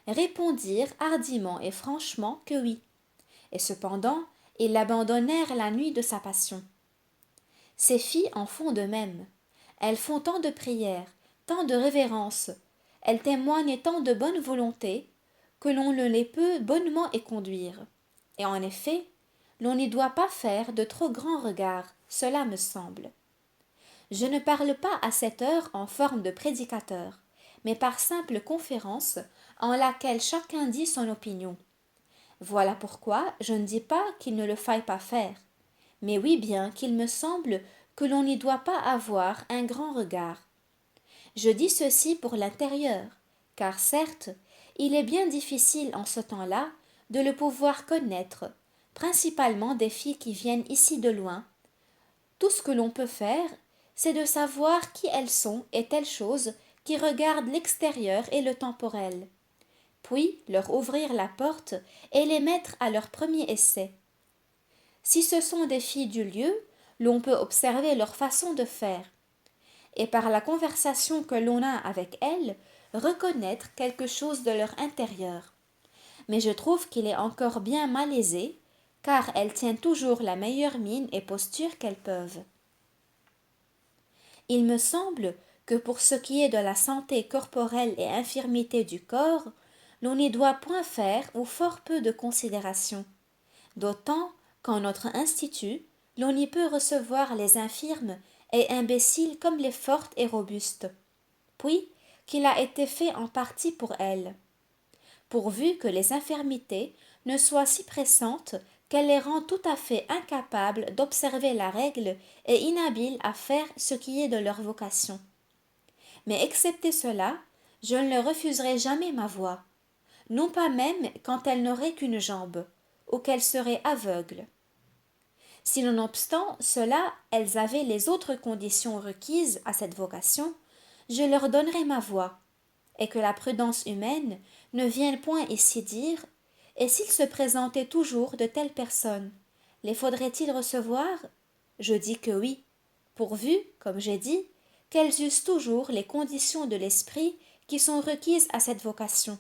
Speaker 1: répondirent hardiment et franchement que oui. Et cependant, ils l'abandonnèrent la nuit de sa passion. Ces filles en font de même. Elles font tant de prières, tant de révérences, elles témoignent tant de bonne volonté, que l'on ne les peut bonnement éconduire. Et en effet, l'on n'y doit pas faire de trop grands regards, cela me semble. Je ne parle pas à cette heure en forme de prédicateur, mais par simple conférence, en laquelle chacun dit son opinion. Voilà pourquoi je ne dis pas qu'il ne le faille pas faire, mais oui bien qu'il me semble que l'on n'y doit pas avoir un grand regard. Je dis ceci pour l'intérieur, car certes, il est bien difficile en ce temps-là de le pouvoir connaître, principalement des filles qui viennent ici de loin. Tout ce que l'on peut faire, c'est de savoir qui elles sont et telles choses qui regardent l'extérieur et le temporel, puis leur ouvrir la porte et les mettre à leur premier essai. Si ce sont des filles du lieu, l'on peut observer leur façon de faire, et par la conversation que l'on a avec elles, reconnaître quelque chose de leur intérieur. Mais je trouve qu'il est encore bien malaisé, car elles tiennent toujours la meilleure mine et posture qu'elles peuvent. Il me semble que pour ce qui est de la santé corporelle et infirmité du corps, l'on n'y doit point faire ou fort peu de considération, d'autant qu'en notre institut, l'on y peut recevoir les infirmes et imbéciles comme les fortes et robustes, puis qu'il a été fait en partie pour elles, pourvu que les infirmités ne soient si pressantes qu'elle les rend tout à fait incapables d'observer la règle et inhabiles à faire ce qui est de leur vocation. Mais excepté cela, je ne leur refuserai jamais ma voix, non pas même quand elles n'auraient qu'une jambe, ou qu'elles seraient aveugles. Si nonobstant cela elles avaient les autres conditions requises à cette vocation, je leur donnerai ma voix, et que la prudence humaine ne vienne point ici dire et s'il se présentait toujours de telles personnes, les faudrait-il recevoir? Je dis que oui, pourvu, comme j'ai dit, qu'elles eussent toujours les conditions de l'esprit qui sont requises à cette vocation.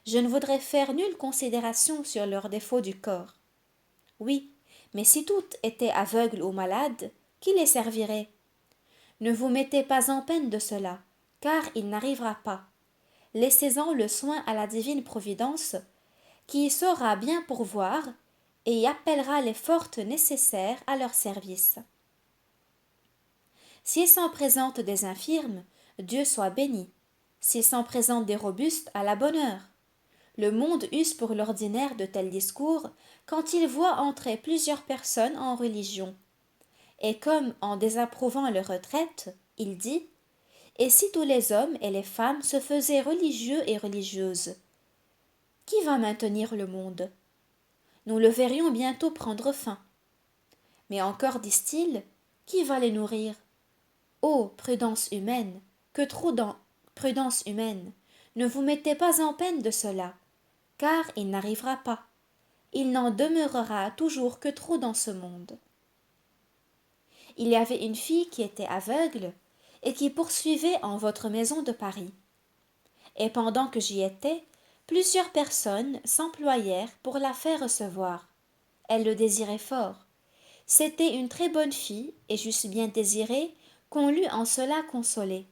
Speaker 1: Je ne voudrais faire nulle considération sur leurs défauts du corps. Oui, mais si toutes étaient aveugles ou malades, qui les servirait? Ne vous mettez pas en peine de cela, car il n'arrivera pas. Laissez-en le soin à la divine providence, qui y saura bien pourvoir et y appellera les fortes nécessaires à leur service. S'il s'en présente des infirmes, Dieu soit béni. S'il s'en présente des robustes, à la bonne heure. Le monde use pour l'ordinaire de tels discours quand il voit entrer plusieurs personnes en religion. Et comme, en désapprouvant leur retraite, il dit « Et si tous les hommes et les femmes se faisaient religieux et religieuses ?» qui va maintenir le monde? Nous le verrions bientôt prendre fin. Mais encore, disent-ils, qui va les nourrir? Ô prudence humaine, que trop prudence humaine, ne vous mettez pas en peine de cela, car il n'arrivera pas. Il n'en demeurera toujours que trop dans ce monde. Il y avait une fille qui était aveugle et qui poursuivait en votre maison de Paris. Et pendant que j'y étais, plusieurs personnes s'employèrent pour la faire recevoir. Elle le désirait fort. C'était une très bonne fille, et j'eusse bien désiré qu'on l'eût en cela consolée.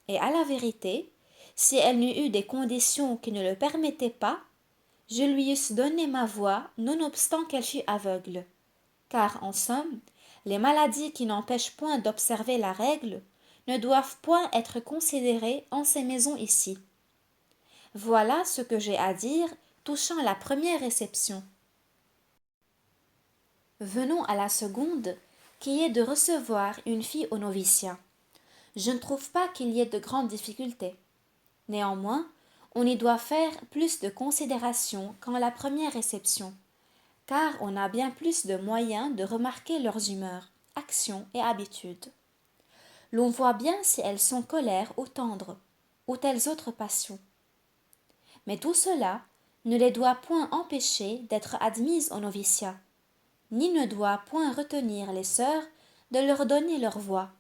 Speaker 1: Et à la vérité, si elle n'eût eu des conditions qui ne le permettaient pas, je lui eusse donné ma voix nonobstant qu'elle fût aveugle. Car, en somme, les maladies qui n'empêchent point d'observer la règle ne doivent point être considérées en ces maisons ici. Voilà ce que j'ai à dire touchant la première réception. Venons à la seconde, qui est de recevoir une fille au noviciat. Je ne trouve pas qu'il y ait de grandes difficultés. Néanmoins, on y doit faire plus de considération qu'en la première réception, car on a bien plus de moyens de remarquer leurs humeurs, actions et habitudes. L'on voit bien si elles sont colères ou tendres, ou telles autres passions. Mais tout cela ne les doit point empêcher d'être admises au noviciat, ni ne doit point retenir les sœurs de leur donner leur voix,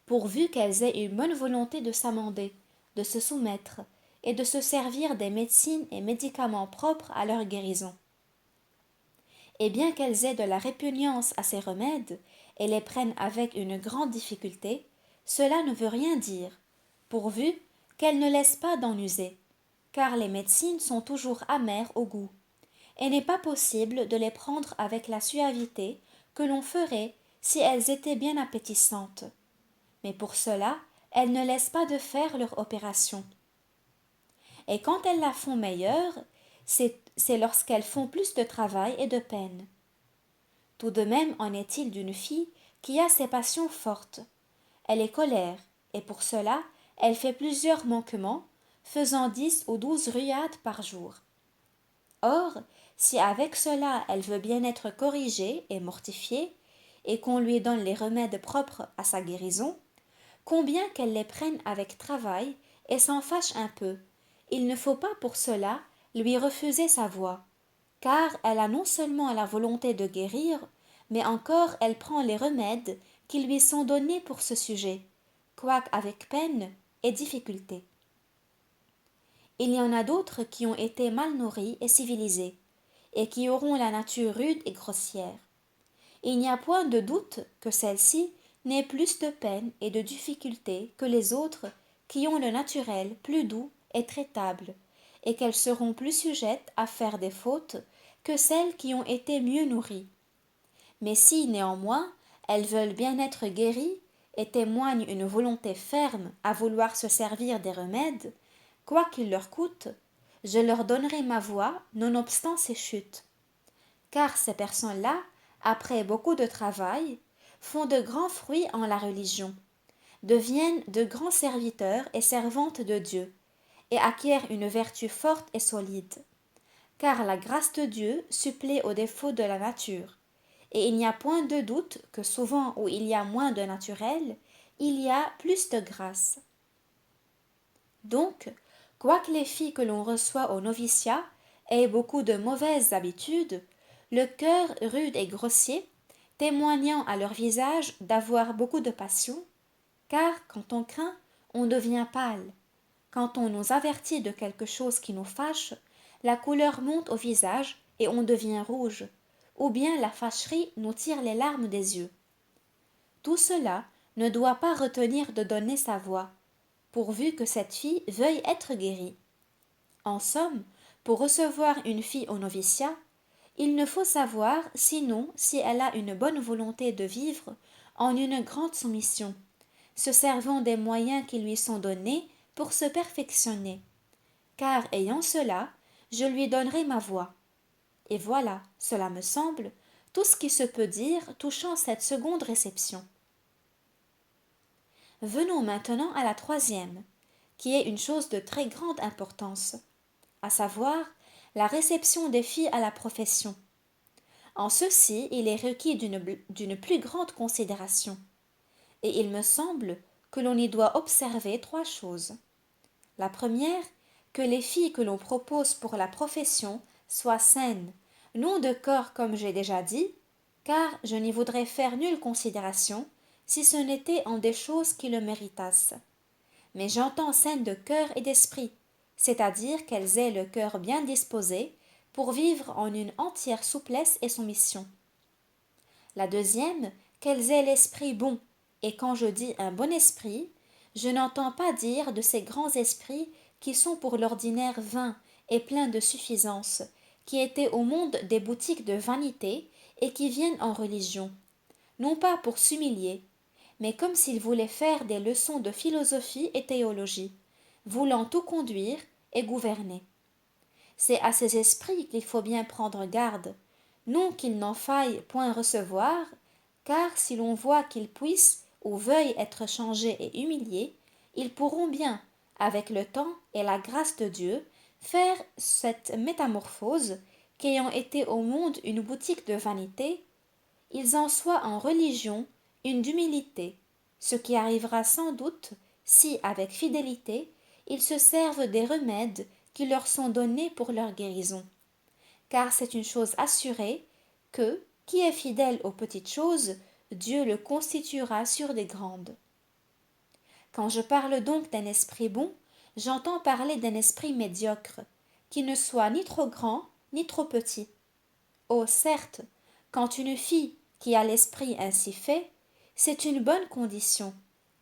Speaker 1: pourvu qu'elles aient une bonne volonté de s'amender, de se soumettre, et de se servir des médecines et médicaments propres à leur guérison. Et bien qu'elles aient de la répugnance à ces remèdes, et les prennent avec une grande difficulté, cela ne veut rien dire, pourvu qu'elles ne laissent pas d'en user, car les médecines sont toujours amères au goût, et n'est pas possible de les prendre avec la suavité que l'on ferait si elles étaient bien appétissantes. Mais pour cela, elles ne laissent pas de faire leur opération. Et quand elles la font meilleure, c'est lorsqu'elles font plus de travail et de peine. Tout de même en est-il d'une fille qui a ses passions fortes. Elle est colère, et pour cela, elle fait plusieurs manquements, faisant 10 ou 12 ruades par jour. Or, si avec cela elle veut bien être corrigée et mortifiée, et qu'on lui donne les remèdes propres à sa guérison, combien qu'elle les prenne avec travail et s'en fâche un peu, il ne faut pas pour cela lui refuser sa voix, car elle a non seulement la volonté de guérir, mais encore elle prend les remèdes qui lui sont donnés pour ce sujet, quoique avec peine et difficulté. Il y en a d'autres qui ont été mal nourris et civilisés, et qui auront la nature rude et grossière. Il n'y a point de doute que celle-ci n'ait plus de peine et de difficulté que les autres qui ont le naturel plus doux et traitable, et qu'elles seront plus sujettes à faire des fautes que celles qui ont été mieux nourries. Mais si, néanmoins, elles veulent bien être guéries et témoignent une volonté ferme à vouloir se servir des remèdes, quoi qu'il leur coûte, je leur donnerai ma voix nonobstant ces chutes. Car ces personnes-là, après beaucoup de travail, font de grands fruits en la religion, deviennent de grands serviteurs et servantes de Dieu, et acquièrent une vertu forte et solide. Car la grâce de Dieu supplée aux défauts de la nature, et il n'y a point de doute que souvent où il y a moins de naturel, il y a plus de grâce. Donc, quoique les filles que l'on reçoit au noviciat aient beaucoup de mauvaises habitudes, le cœur rude et grossier, témoignant à leur visage d'avoir beaucoup de passion, car quand on craint, on devient pâle. Quand on nous avertit de quelque chose qui nous fâche, la couleur monte au visage et on devient rouge, ou bien la fâcherie nous tire les larmes des yeux. Tout cela ne doit pas retenir de donner sa voix, pourvu que cette fille veuille être guérie. En somme, pour recevoir une fille au noviciat, il ne faut savoir sinon si elle a une bonne volonté de vivre en une grande soumission, se servant des moyens qui lui sont donnés pour se perfectionner, car ayant cela, je lui donnerai ma voix. Et voilà, cela me semble, tout ce qui se peut dire touchant cette seconde réception. Venons maintenant à la troisième, qui est une chose de très grande importance, à savoir la réception des filles à la profession. En ceci, il est requis d'une plus grande considération, et il me semble que l'on y doit observer trois choses. La première, que les filles que l'on propose pour la profession soient saines, non de corps comme j'ai déjà dit, car je n'y voudrais faire nulle considération, si ce n'était en des choses qui le méritassent. Mais j'entends saines de cœur et d'esprit, c'est-à-dire qu'elles aient le cœur bien disposé pour vivre en une entière souplesse et soumission. La deuxième, qu'elles aient l'esprit bon, et quand je dis un bon esprit, je n'entends pas dire de ces grands esprits qui sont pour l'ordinaire vains et pleins de suffisance, qui étaient au monde des boutiques de vanité et qui viennent en religion, non pas pour s'humilier, mais comme s'ils voulaient faire des leçons de philosophie et théologie, voulant tout conduire et gouverner. C'est à ces esprits qu'il faut bien prendre garde, non qu'il n'en faille point recevoir, car si l'on voit qu'ils puissent ou veuillent être changés et humiliés, ils pourront bien, avec le temps et la grâce de Dieu, faire cette métamorphose, qu'ayant été au monde une boutique de vanité, ils en soient en religion une d'humilité, ce qui arrivera sans doute si, avec fidélité, ils se servent des remèdes qui leur sont donnés pour leur guérison. Car c'est une chose assurée que, qui est fidèle aux petites choses, Dieu le constituera sur des grandes. Quand je parle donc d'un esprit bon, j'entends parler d'un esprit médiocre, qui ne soit ni trop grand ni trop petit. Oh, certes, quand une fille qui a l'esprit ainsi fait, c'est une bonne condition,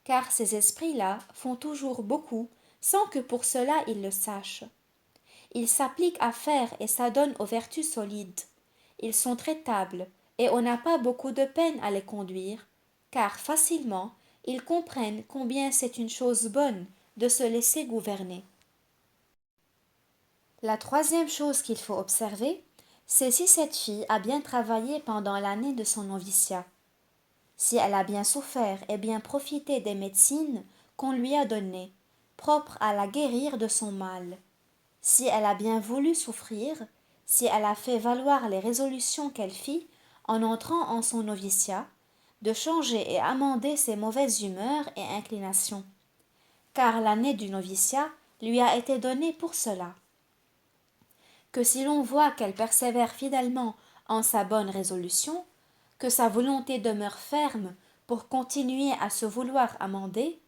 Speaker 1: car ces esprits-là font toujours beaucoup, sans que pour cela ils le sachent. Ils s'appliquent à faire et s'adonnent aux vertus solides. Ils sont traitables, et on n'a pas beaucoup de peine à les conduire, car facilement ils comprennent combien c'est une chose bonne de se laisser gouverner. La troisième chose qu'il faut observer, c'est si cette fille a bien travaillé pendant l'année de son noviciat, si elle a bien souffert et bien profité des médecines qu'on lui a données, propres à la guérir de son mal, si elle a bien voulu souffrir, si elle a fait valoir les résolutions qu'elle fit en entrant en son noviciat, de changer et amender ses mauvaises humeurs et inclinations, car l'année du noviciat lui a été donnée pour cela. Que si l'on voit qu'elle persévère fidèlement en sa bonne résolution, que sa volonté demeure ferme pour continuer à se vouloir amender,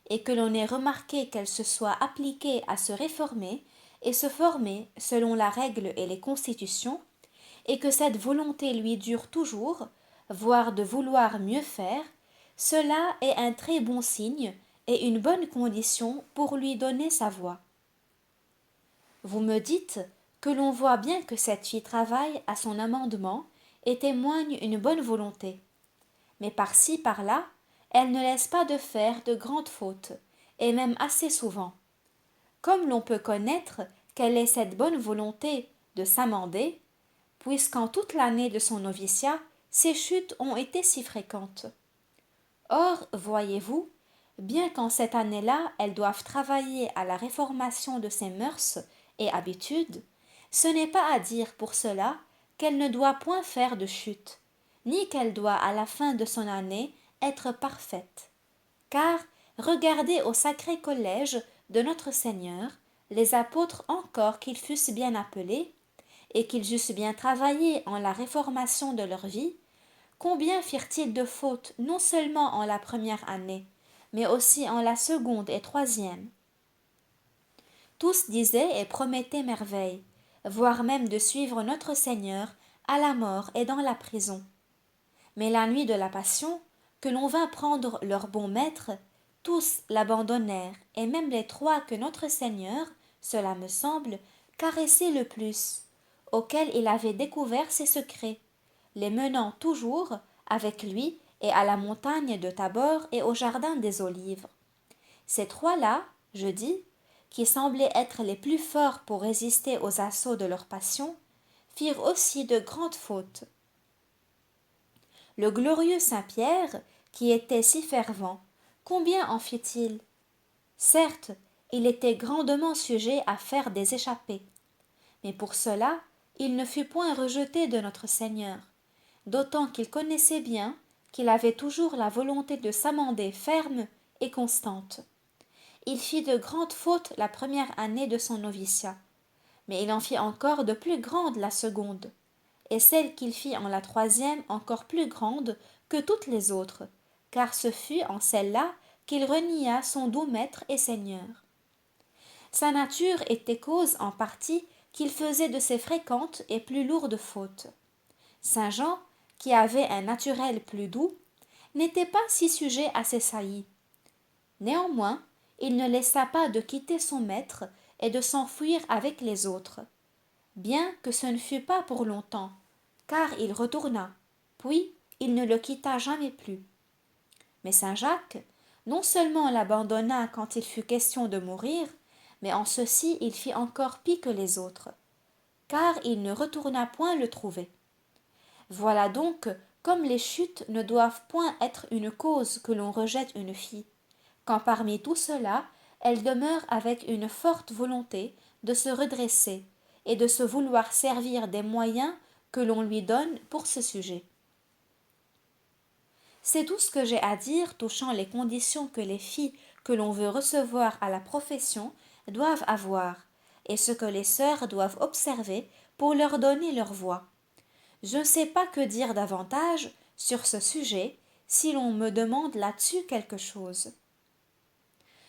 Speaker 1: et que l'on ait remarqué qu'elle se soit appliquée à se réformer et se former selon la règle et les constitutions, et que cette volonté lui dure toujours, voire de vouloir mieux faire, cela est un très bon signe et une bonne condition pour lui donner sa voie. Vous me dites que l'on voit bien que cette fille travaille à son amendement et témoigne une bonne volonté. Mais par-ci, par-là, elle ne laisse pas de faire de grandes fautes, et même assez souvent. Comme l'on peut connaître quelle est cette bonne volonté de s'amender, puisqu'en toute l'année de son noviciat, ses chutes ont été si fréquentes. Or, voyez-vous, bien qu'en cette année-là, elles doivent travailler à la réformation de ses mœurs et habitudes, ce n'est pas à dire pour cela qu'elle ne doit point faire de chute, ni qu'elle doit à la fin de son année être parfaite. Car regardez au sacré collège de notre Seigneur, les apôtres encore qu'ils fussent bien appelés, et qu'ils eussent bien travaillé en la réformation de leur vie, combien firent-ils de fautes non seulement en la première année, mais aussi en la seconde et troisième. Tous disaient et promettaient merveilles, voire même de suivre notre Seigneur à la mort et dans la prison. Mais la nuit de la Passion, que l'on vint prendre leur bon maître, tous l'abandonnèrent, et même les trois que notre Seigneur, cela me semble, caressait le plus, auxquels il avait découvert ses secrets, les menant toujours avec lui et à la montagne de Tabor et au jardin des Olives. Ces trois-là, je dis, qui semblaient être les plus forts pour résister aux assauts de leur passion, firent aussi de grandes fautes. Le glorieux Saint-Pierre, qui était si fervent, combien en fit-il? Certes, il était grandement sujet à faire des échappées, Mais pour cela, il ne fut point rejeté de notre Seigneur, d'autant qu'il connaissait bien qu'il avait toujours la volonté de s'amender ferme et constante. Il fit de grandes fautes la première année de son noviciat, mais il en fit encore de plus grandes la seconde, et celle qu'il fit en la troisième encore plus grande que toutes les autres, car ce fut en celle-là qu'il renia son doux maître et seigneur. Sa nature était cause en partie qu'il faisait de ces fréquentes et plus lourdes fautes. Saint Jean, qui avait un naturel plus doux, n'était pas si sujet à ces saillies. Néanmoins, il ne laissa pas de quitter son maître et de s'enfuir avec les autres, bien que ce ne fût pas pour longtemps, car il retourna, puis il ne le quitta jamais plus. Mais saint Jacques non seulement l'abandonna quand il fut question de mourir, mais en ceci il fit encore pis que les autres, car il ne retourna point le trouver. Voilà donc comme les chutes ne doivent point être une cause que l'on rejette une fille, quand parmi tout cela elle demeure avec une forte volonté de se redresser et de se vouloir servir des moyens que l'on lui donne pour ce sujet. C'est tout ce que j'ai à dire touchant les conditions que les filles que l'on veut recevoir à la profession doivent avoir, et ce que les sœurs doivent observer pour leur donner leur voie. Je ne sais pas que dire davantage sur ce sujet si l'on me demande là-dessus quelque chose.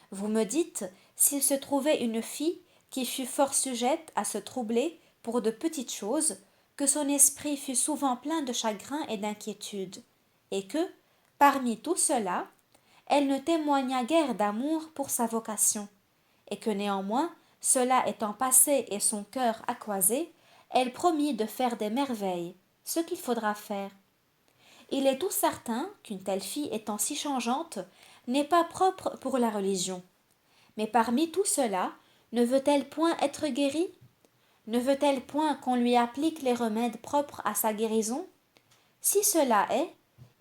Speaker 1: Vous me dites s'il se trouvait une fille qui fût fort sujette à se troubler pour de petites choses, que son esprit fût souvent plein de chagrin et d'inquiétude, et que, parmi tout cela, elle ne témoignât guère d'amour pour sa vocation, et que néanmoins, cela étant passé et son cœur accoisé, elle promit de faire des merveilles, ce qu'il faudra faire. Il est tout certain qu'une telle fille étant si changeante n'est pas propre pour la religion. Mais parmi tout cela, ne veut-elle point être guérie? Ne veut-elle point qu'on lui applique les remèdes propres à sa guérison? Si cela est,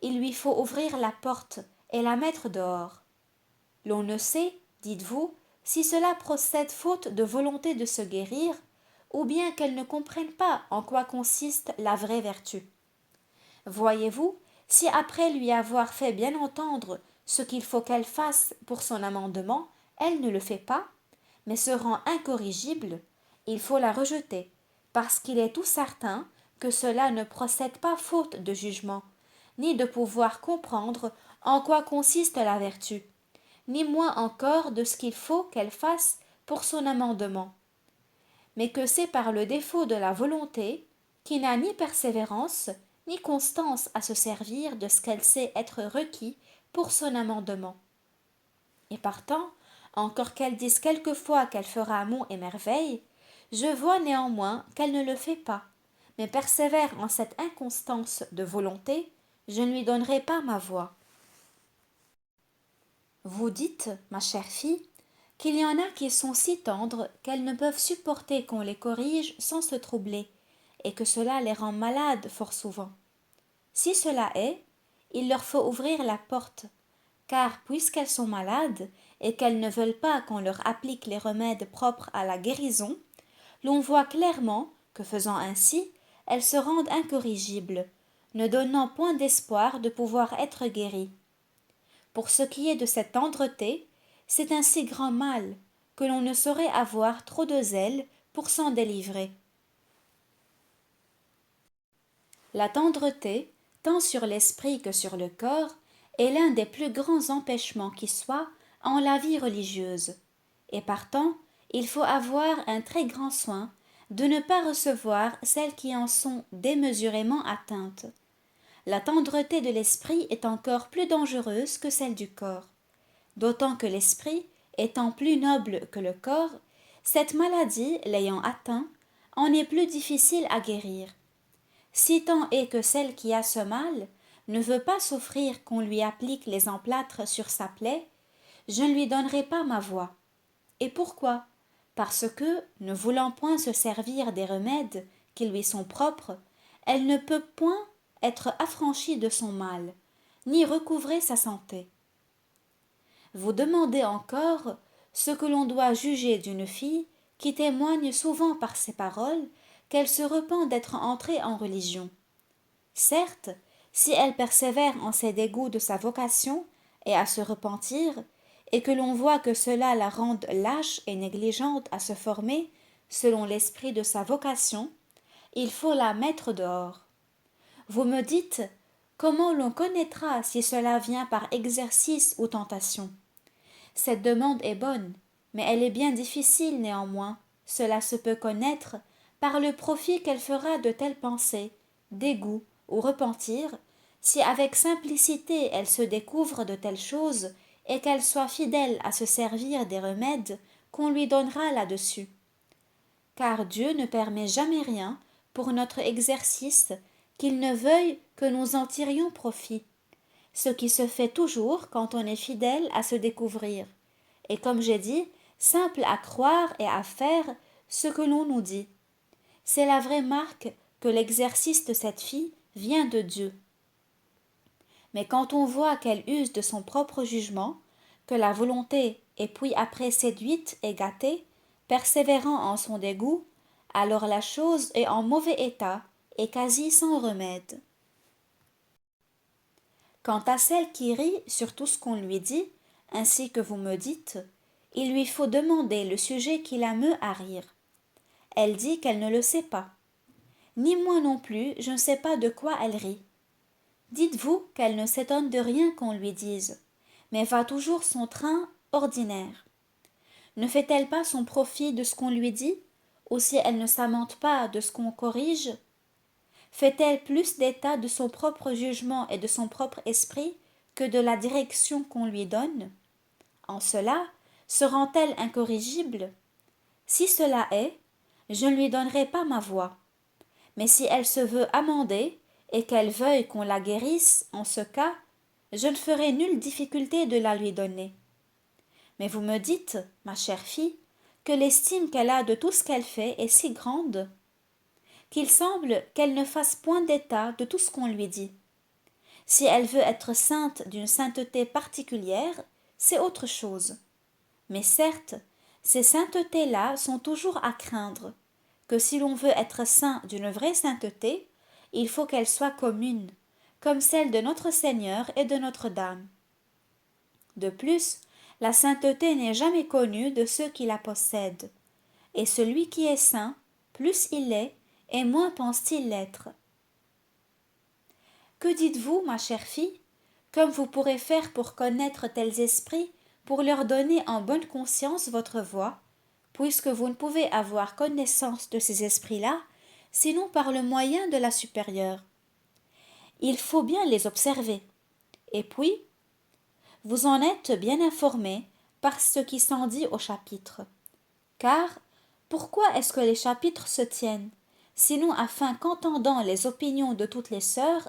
Speaker 1: il lui faut ouvrir la porte et la mettre dehors. L'on ne sait, dites-vous, si cela procède faute de volonté de se guérir, ou bien qu'elle ne comprenne pas en quoi consiste la vraie vertu. Voyez-vous, si après lui avoir fait bien entendre ce qu'il faut qu'elle fasse pour son amendement, elle ne le fait pas, mais se rend incorrigible, il faut la rejeter, parce qu'il est tout certain que cela ne procède pas faute de jugement, ni de pouvoir comprendre en quoi consiste la vertu, ni moins encore de ce qu'il faut qu'elle fasse pour son amendement, mais que c'est par le défaut de la volonté, qui n'a ni persévérance, ni constance à se servir de ce qu'elle sait être requis pour son amendement. Et partant, encore qu'elle dise quelquefois qu'elle fera monts et merveilles, je vois néanmoins qu'elle ne le fait pas, mais persévère en cette inconstance de volonté, je ne lui donnerai pas ma voix. Vous dites, ma chère fille, qu'il y en a qui sont si tendres qu'elles ne peuvent supporter qu'on les corrige sans se troubler, et que cela les rend malades fort souvent. Si cela est, il leur faut ouvrir la porte, car puisqu'elles sont malades et qu'elles ne veulent pas qu'on leur applique les remèdes propres à la guérison, l'on voit clairement que faisant ainsi, elles se rendent incorrigibles, ne donnant point d'espoir de pouvoir être guéries. Pour ce qui est de cette tendreté, c'est un si grand mal que l'on ne saurait avoir trop de zèle pour s'en délivrer. La tendreté, tant sur l'esprit que sur le corps, est l'un des plus grands empêchements qui soient en la vie religieuse, et partant, il faut avoir un très grand soin de ne pas recevoir celles qui en sont démesurément atteintes. La tendreté de l'esprit est encore plus dangereuse que celle du corps, d'autant que l'esprit, étant plus noble que le corps, cette maladie, l'ayant atteint, en est plus difficile à guérir. Si tant est que celle qui a ce mal ne veut pas souffrir qu'on lui applique les emplâtres sur sa plaie, je ne lui donnerai pas ma voix. Et pourquoi? Parce que, ne voulant point se servir des remèdes qui lui sont propres, elle ne peut point être affranchie de son mal, ni recouvrer sa santé. Vous demandez encore ce que l'on doit juger d'une fille qui témoigne souvent par ses paroles qu'elle se repent d'être entrée en religion. Certes, si elle persévère en ses dégoûts de sa vocation et à se repentir, et que l'on voit que cela la rende lâche et négligente à se former selon l'esprit de sa vocation, il faut la mettre dehors. Vous me dites, comment l'on connaîtra si cela vient par exercice ou tentation? Cette demande est bonne, mais elle est bien difficile néanmoins. Cela se peut connaître par le profit qu'elle fera de telles pensées, dégoût ou repentir, si avec simplicité elle se découvre de telles choses et qu'elle soit fidèle à se servir des remèdes qu'on lui donnera là-dessus. Car Dieu ne permet jamais rien pour notre exercice qu'il ne veuille que nous en tirions profit, ce qui se fait toujours quand on est fidèle à se découvrir, et comme j'ai dit, simple à croire et à faire ce que l'on nous dit. C'est la vraie marque que l'exercice de cette fille vient de Dieu. Mais quand on voit qu'elle use de son propre jugement, que la volonté est puis après séduite et gâtée, persévérant en son dégoût, alors la chose est en mauvais état et quasi sans remède. Quant à celle qui rit sur tout ce qu'on lui dit, ainsi que vous me dites, il lui faut demander le sujet qui la meut à rire. Elle dit qu'elle ne le sait pas. Ni moi non plus, je ne sais pas de quoi elle rit. Dites-vous qu'elle ne s'étonne de rien qu'on lui dise, mais va toujours son train ordinaire. Ne fait-elle pas son profit de ce qu'on lui dit, ou si elle ne s'amende pas de ce qu'on corrige? Fait-elle plus d'état de son propre jugement et de son propre esprit que de la direction qu'on lui donne? En cela, se rend-elle incorrigible? Si cela est, je ne lui donnerai pas ma voix. Mais si elle se veut amender et qu'elle veuille qu'on la guérisse, en ce cas, je ne ferai nulle difficulté de la lui donner. Mais vous me dites, ma chère fille, que l'estime qu'elle a de tout ce qu'elle fait est si grande qu'il semble qu'elle ne fasse point d'état de tout ce qu'on lui dit. Si elle veut être sainte d'une sainteté particulière, c'est autre chose. Mais certes, ces saintetés-là sont toujours à craindre, que si l'on veut être saint d'une vraie sainteté, il faut qu'elle soit commune, comme celle de notre Seigneur et de Notre-Dame. De plus, la sainteté n'est jamais connue de ceux qui la possèdent, et celui qui est saint, plus il est, et moins pense-t-il l'être. Que dites-vous, ma chère fille, comme vous pourrez faire pour connaître tels esprits, pour leur donner en bonne conscience votre voie, puisque vous ne pouvez avoir connaissance de ces esprits-là, sinon par le moyen de la supérieure? Il faut bien les observer. Et puis, vous en êtes bien informé par ce qui s'en dit au chapitre. Car, pourquoi est-ce que les chapitres se tiennent, sinon afin qu'entendant les opinions de toutes les sœurs,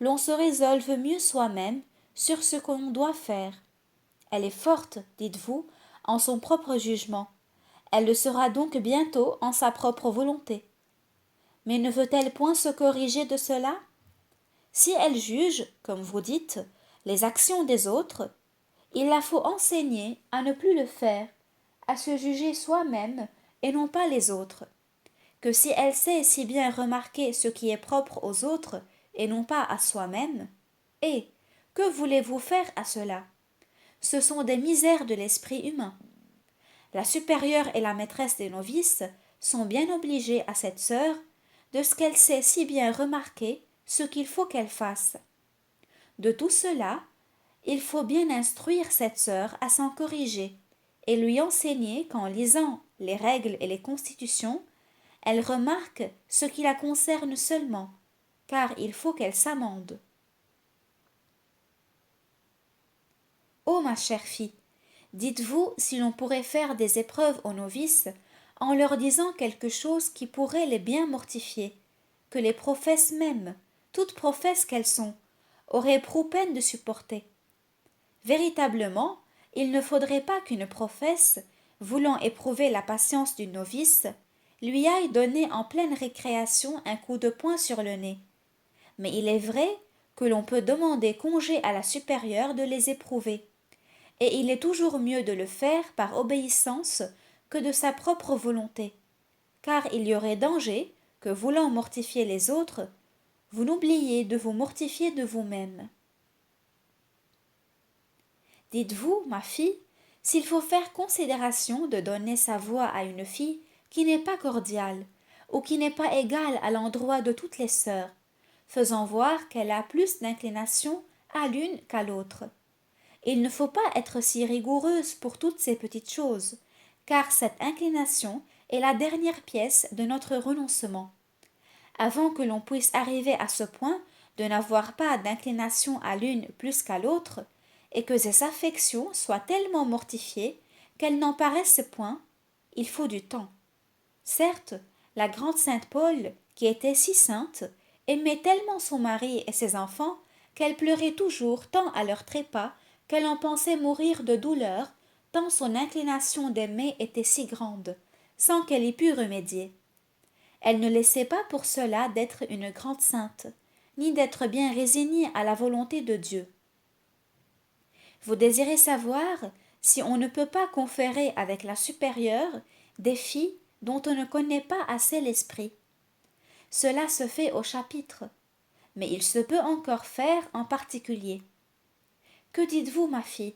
Speaker 1: l'on se résolve mieux soi-même sur ce qu'on doit faire. Elle est forte, dites-vous, en son propre jugement. Elle le sera donc bientôt en sa propre volonté. Mais ne veut-elle point se corriger de cela? Si elle juge, comme vous dites, les actions des autres, il la faut enseigner à ne plus le faire, à se juger soi-même et non pas les autres. Que si elle sait si bien remarquer ce qui est propre aux autres et non pas à soi-même, et que voulez-vous faire à cela? Ce sont des misères de l'esprit humain. La supérieure et la maîtresse des novices sont bien obligées à cette sœur de ce qu'elle sait si bien remarquer ce qu'il faut qu'elle fasse. De tout cela, il faut bien instruire cette sœur à s'en corriger et lui enseigner qu'en lisant les règles et les constitutions, elle remarque ce qui la concerne seulement, car il faut qu'elle s'amende. Ô ma chère fille, dites-vous si l'on pourrait faire des épreuves aux novices en leur disant quelque chose qui pourrait les bien mortifier, que les professes même, toutes professes qu'elles sont, auraient éprouvé peine de supporter. Véritablement, il ne faudrait pas qu'une professe, voulant éprouver la patience d'une novice, lui aille donner en pleine récréation un coup de poing sur le nez. Mais il est vrai que l'on peut demander congé à la supérieure de les éprouver, et il est toujours mieux de le faire par obéissance que de sa propre volonté, car il y aurait danger que, voulant mortifier les autres, vous n'oubliez de vous mortifier de vous-même. Dites-vous, ma fille, s'il faut faire considération de donner sa voix à une fille qui n'est pas cordiale, ou qui n'est pas égale à l'endroit de toutes les sœurs, faisant voir qu'elle a plus d'inclination à l'une qu'à l'autre. Il ne faut pas être si rigoureuse pour toutes ces petites choses, car cette inclination est la dernière pièce de notre renoncement. Avant que l'on puisse arriver à ce point de n'avoir pas d'inclination à l'une plus qu'à l'autre, et que ces affections soient tellement mortifiées qu'elles n'en paraissent point, il faut du temps. Certes, la grande sainte Paul, qui était si sainte, aimait tellement son mari et ses enfants qu'elle pleurait toujours tant à leurs trépas qu'elle en pensait mourir de douleur, tant son inclination d'aimer était si grande, sans qu'elle y pût remédier. Elle ne laissait pas pour cela d'être une grande sainte, ni d'être bien résignée à la volonté de Dieu. Vous désirez savoir si on ne peut pas conférer avec la supérieure des filles dont on ne connaît pas assez l'esprit. Cela se fait au chapitre, mais il se peut encore faire en particulier. Que dites-vous, ma fille?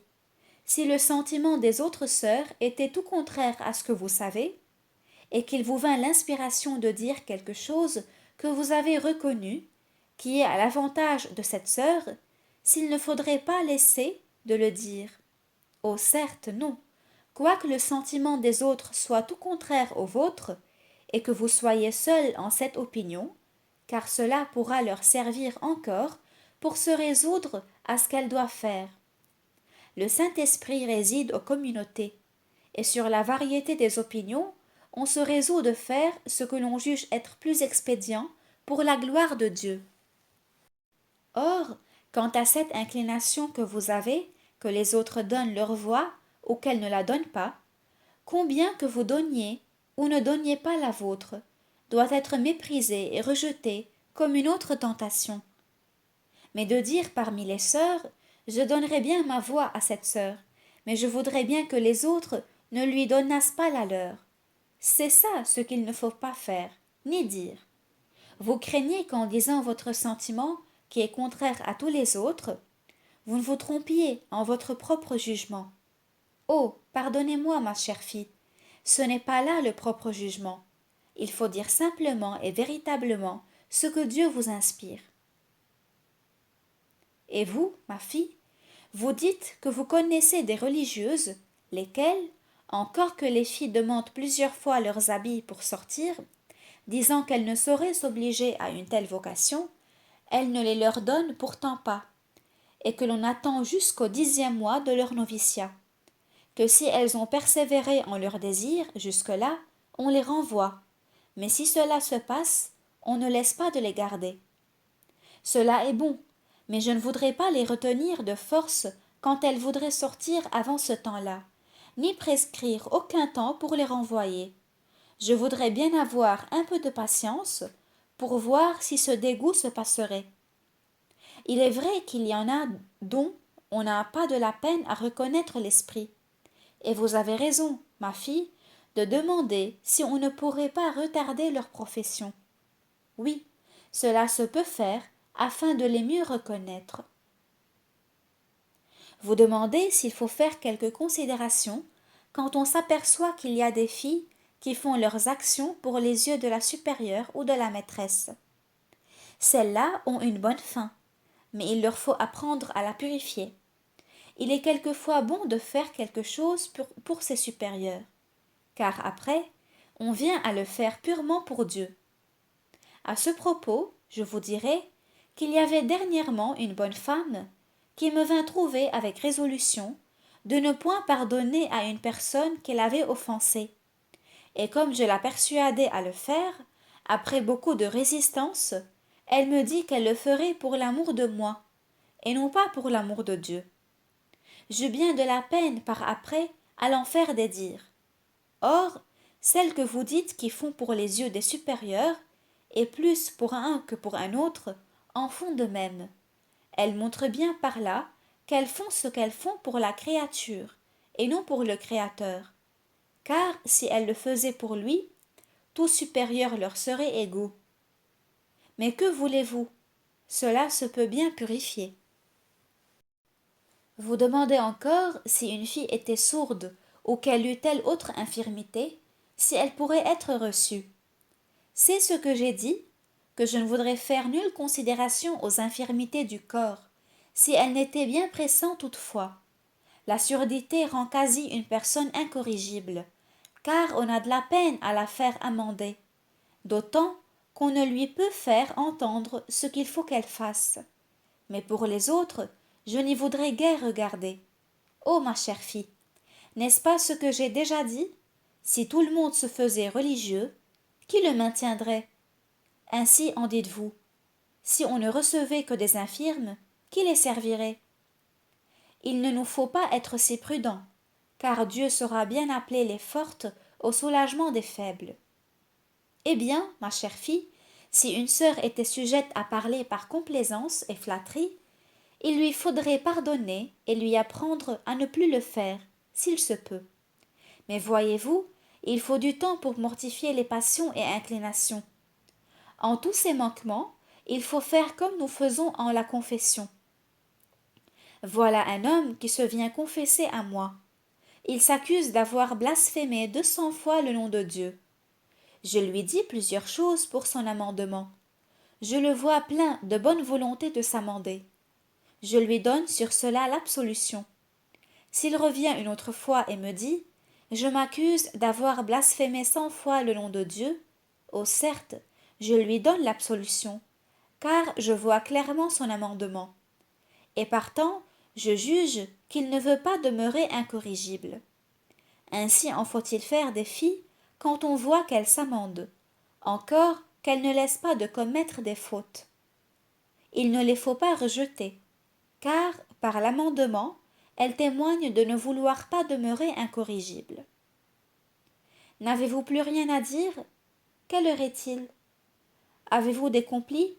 Speaker 1: Si le sentiment des autres sœurs était tout contraire à ce que vous savez, et qu'il vous vint l'inspiration de dire quelque chose que vous avez reconnu, qui est à l'avantage de cette sœur, s'il ne faudrait pas laisser de le dire. Oh certes, non. Quoique le sentiment des autres soit tout contraire au vôtre, et que vous soyez seul en cette opinion, car cela pourra leur servir encore pour se résoudre à ce qu'elles doivent faire. Le Saint-Esprit réside aux communautés, et sur la variété des opinions, on se résout de faire ce que l'on juge être plus expédient pour la gloire de Dieu. Or, quant à cette inclination que vous avez, que les autres donnent leur voix ou qu'elles ne la donnent pas, combien que vous donniez ou ne donniez pas la vôtre, doit être méprisée et rejetée comme une autre tentation. Mais de dire parmi les sœurs, je donnerais bien ma voix à cette sœur, mais je voudrais bien que les autres ne lui donnassent pas la leur. C'est ça ce qu'il ne faut pas faire, ni dire. Vous craignez qu'en disant votre sentiment, qui est contraire à tous les autres, vous ne vous trompiez en votre propre jugement. Oh, pardonnez-moi, ma chère fille, ce n'est pas là le propre jugement. Il faut dire simplement et véritablement ce que Dieu vous inspire. Et vous, ma fille, vous dites que vous connaissez des religieuses, lesquelles, encore que les filles demandent plusieurs fois leurs habits pour sortir, disant qu'elles ne sauraient s'obliger à une telle vocation, elles ne les leur donnent pourtant pas, et que l'on attend jusqu'au 10e mois de leur noviciat, que si elles ont persévéré en leur désir jusque-là, on les renvoie, mais si cela se passe, on ne laisse pas de les garder. Cela est bon, mais je ne voudrais pas les retenir de force quand elles voudraient sortir avant ce temps-là, ni prescrire aucun temps pour les renvoyer. Je voudrais bien avoir un peu de patience pour voir si ce dégoût se passerait. Il est vrai qu'il y en a dont on n'a pas de la peine à reconnaître l'esprit. Et vous avez raison, ma fille, de demander si on ne pourrait pas retarder leur profession. Oui, cela se peut faire afin de les mieux reconnaître. Vous demandez s'il faut faire quelques considérations quand on s'aperçoit qu'il y a des filles qui font leurs actions pour les yeux de la supérieure ou de la maîtresse. Celles-là ont une bonne fin, mais il leur faut apprendre à la purifier. Il est quelquefois bon de faire quelque chose pour ses supérieurs, car après, on vient à le faire purement pour Dieu. À ce propos, je vous dirai qu'il y avait dernièrement une bonne femme qui me vint trouver avec résolution de ne point pardonner à une personne qu'elle avait offensée. Et comme je la persuadai à le faire, après beaucoup de résistance, elle me dit qu'elle le ferait pour l'amour de moi, et non pas pour l'amour de Dieu. J'eus bien de la peine par après à l'en faire dédire. Or, celles que vous dites qui font pour les yeux des supérieurs, et plus pour un que pour un autre, en font de même. Elles montrent bien par là qu'elles font ce qu'elles font pour la créature, et non pour le Créateur. car si elles le faisaient pour lui, tout supérieur leur serait égaux. Mais que voulez-vous? Cela se peut bien purifier. Vous demandez encore si une fille était sourde ou qu'elle eût telle autre infirmité, si elle pourrait être reçue. C'est ce que j'ai dit, que je ne voudrais faire nulle considération aux infirmités du corps, si elles n'étaient bien pressantes toutefois. La surdité rend quasi une personne incorrigible, car on a de la peine à la faire amender, d'autant qu'on ne lui peut faire entendre ce qu'il faut qu'elle fasse. Mais pour les autres, je n'y voudrais guère regarder. Oh, ma chère fille, n'est-ce pas ce que j'ai déjà dit? Si tout le monde se faisait religieux, qui le maintiendrait? Ainsi en dites-vous. Si on ne recevait que des infirmes, qui les servirait? Il ne nous faut pas être si prudents, car Dieu saura bien appeler les fortes au soulagement des faibles. Eh bien, ma chère fille, si une sœur était sujette à parler par complaisance et flatterie, il lui faudrait pardonner et lui apprendre à ne plus le faire, s'il se peut. Mais voyez-vous, il faut du temps pour mortifier les passions et inclinations. En tous ces manquements, il faut faire comme nous faisons en la confession. Voilà un homme qui se vient confesser à moi. Il s'accuse d'avoir blasphémé 200 fois le nom de Dieu. Je lui dis plusieurs choses pour son amendement. Je le vois plein de bonne volonté de s'amender. Je lui donne sur cela l'absolution. S'il revient une autre fois et me dit « Je m'accuse d'avoir blasphémé 100 fois le nom de Dieu », oh certes, je lui donne l'absolution, car je vois clairement son amendement. Et partant, je juge qu'il ne veut pas demeurer incorrigible. Ainsi en faut-il faire des filles quand on voit qu'elles s'amendent, encore qu'elles ne laissent pas de commettre des fautes. Il ne les faut pas rejeter, car, par l'amendement, elles témoignent de ne vouloir pas demeurer incorrigibles. N'avez-vous plus rien à dire? Quelle heure est-il? Avez-vous des complis?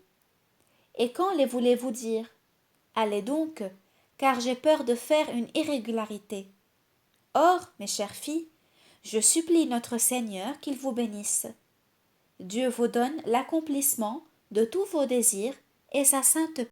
Speaker 1: Et quand les voulez-vous dire? Allez donc, car j'ai peur de faire une irrégularité. Or, mes chères filles, je supplie notre Seigneur qu'il vous bénisse. Dieu vous donne l'accomplissement de tous vos désirs et sa sainte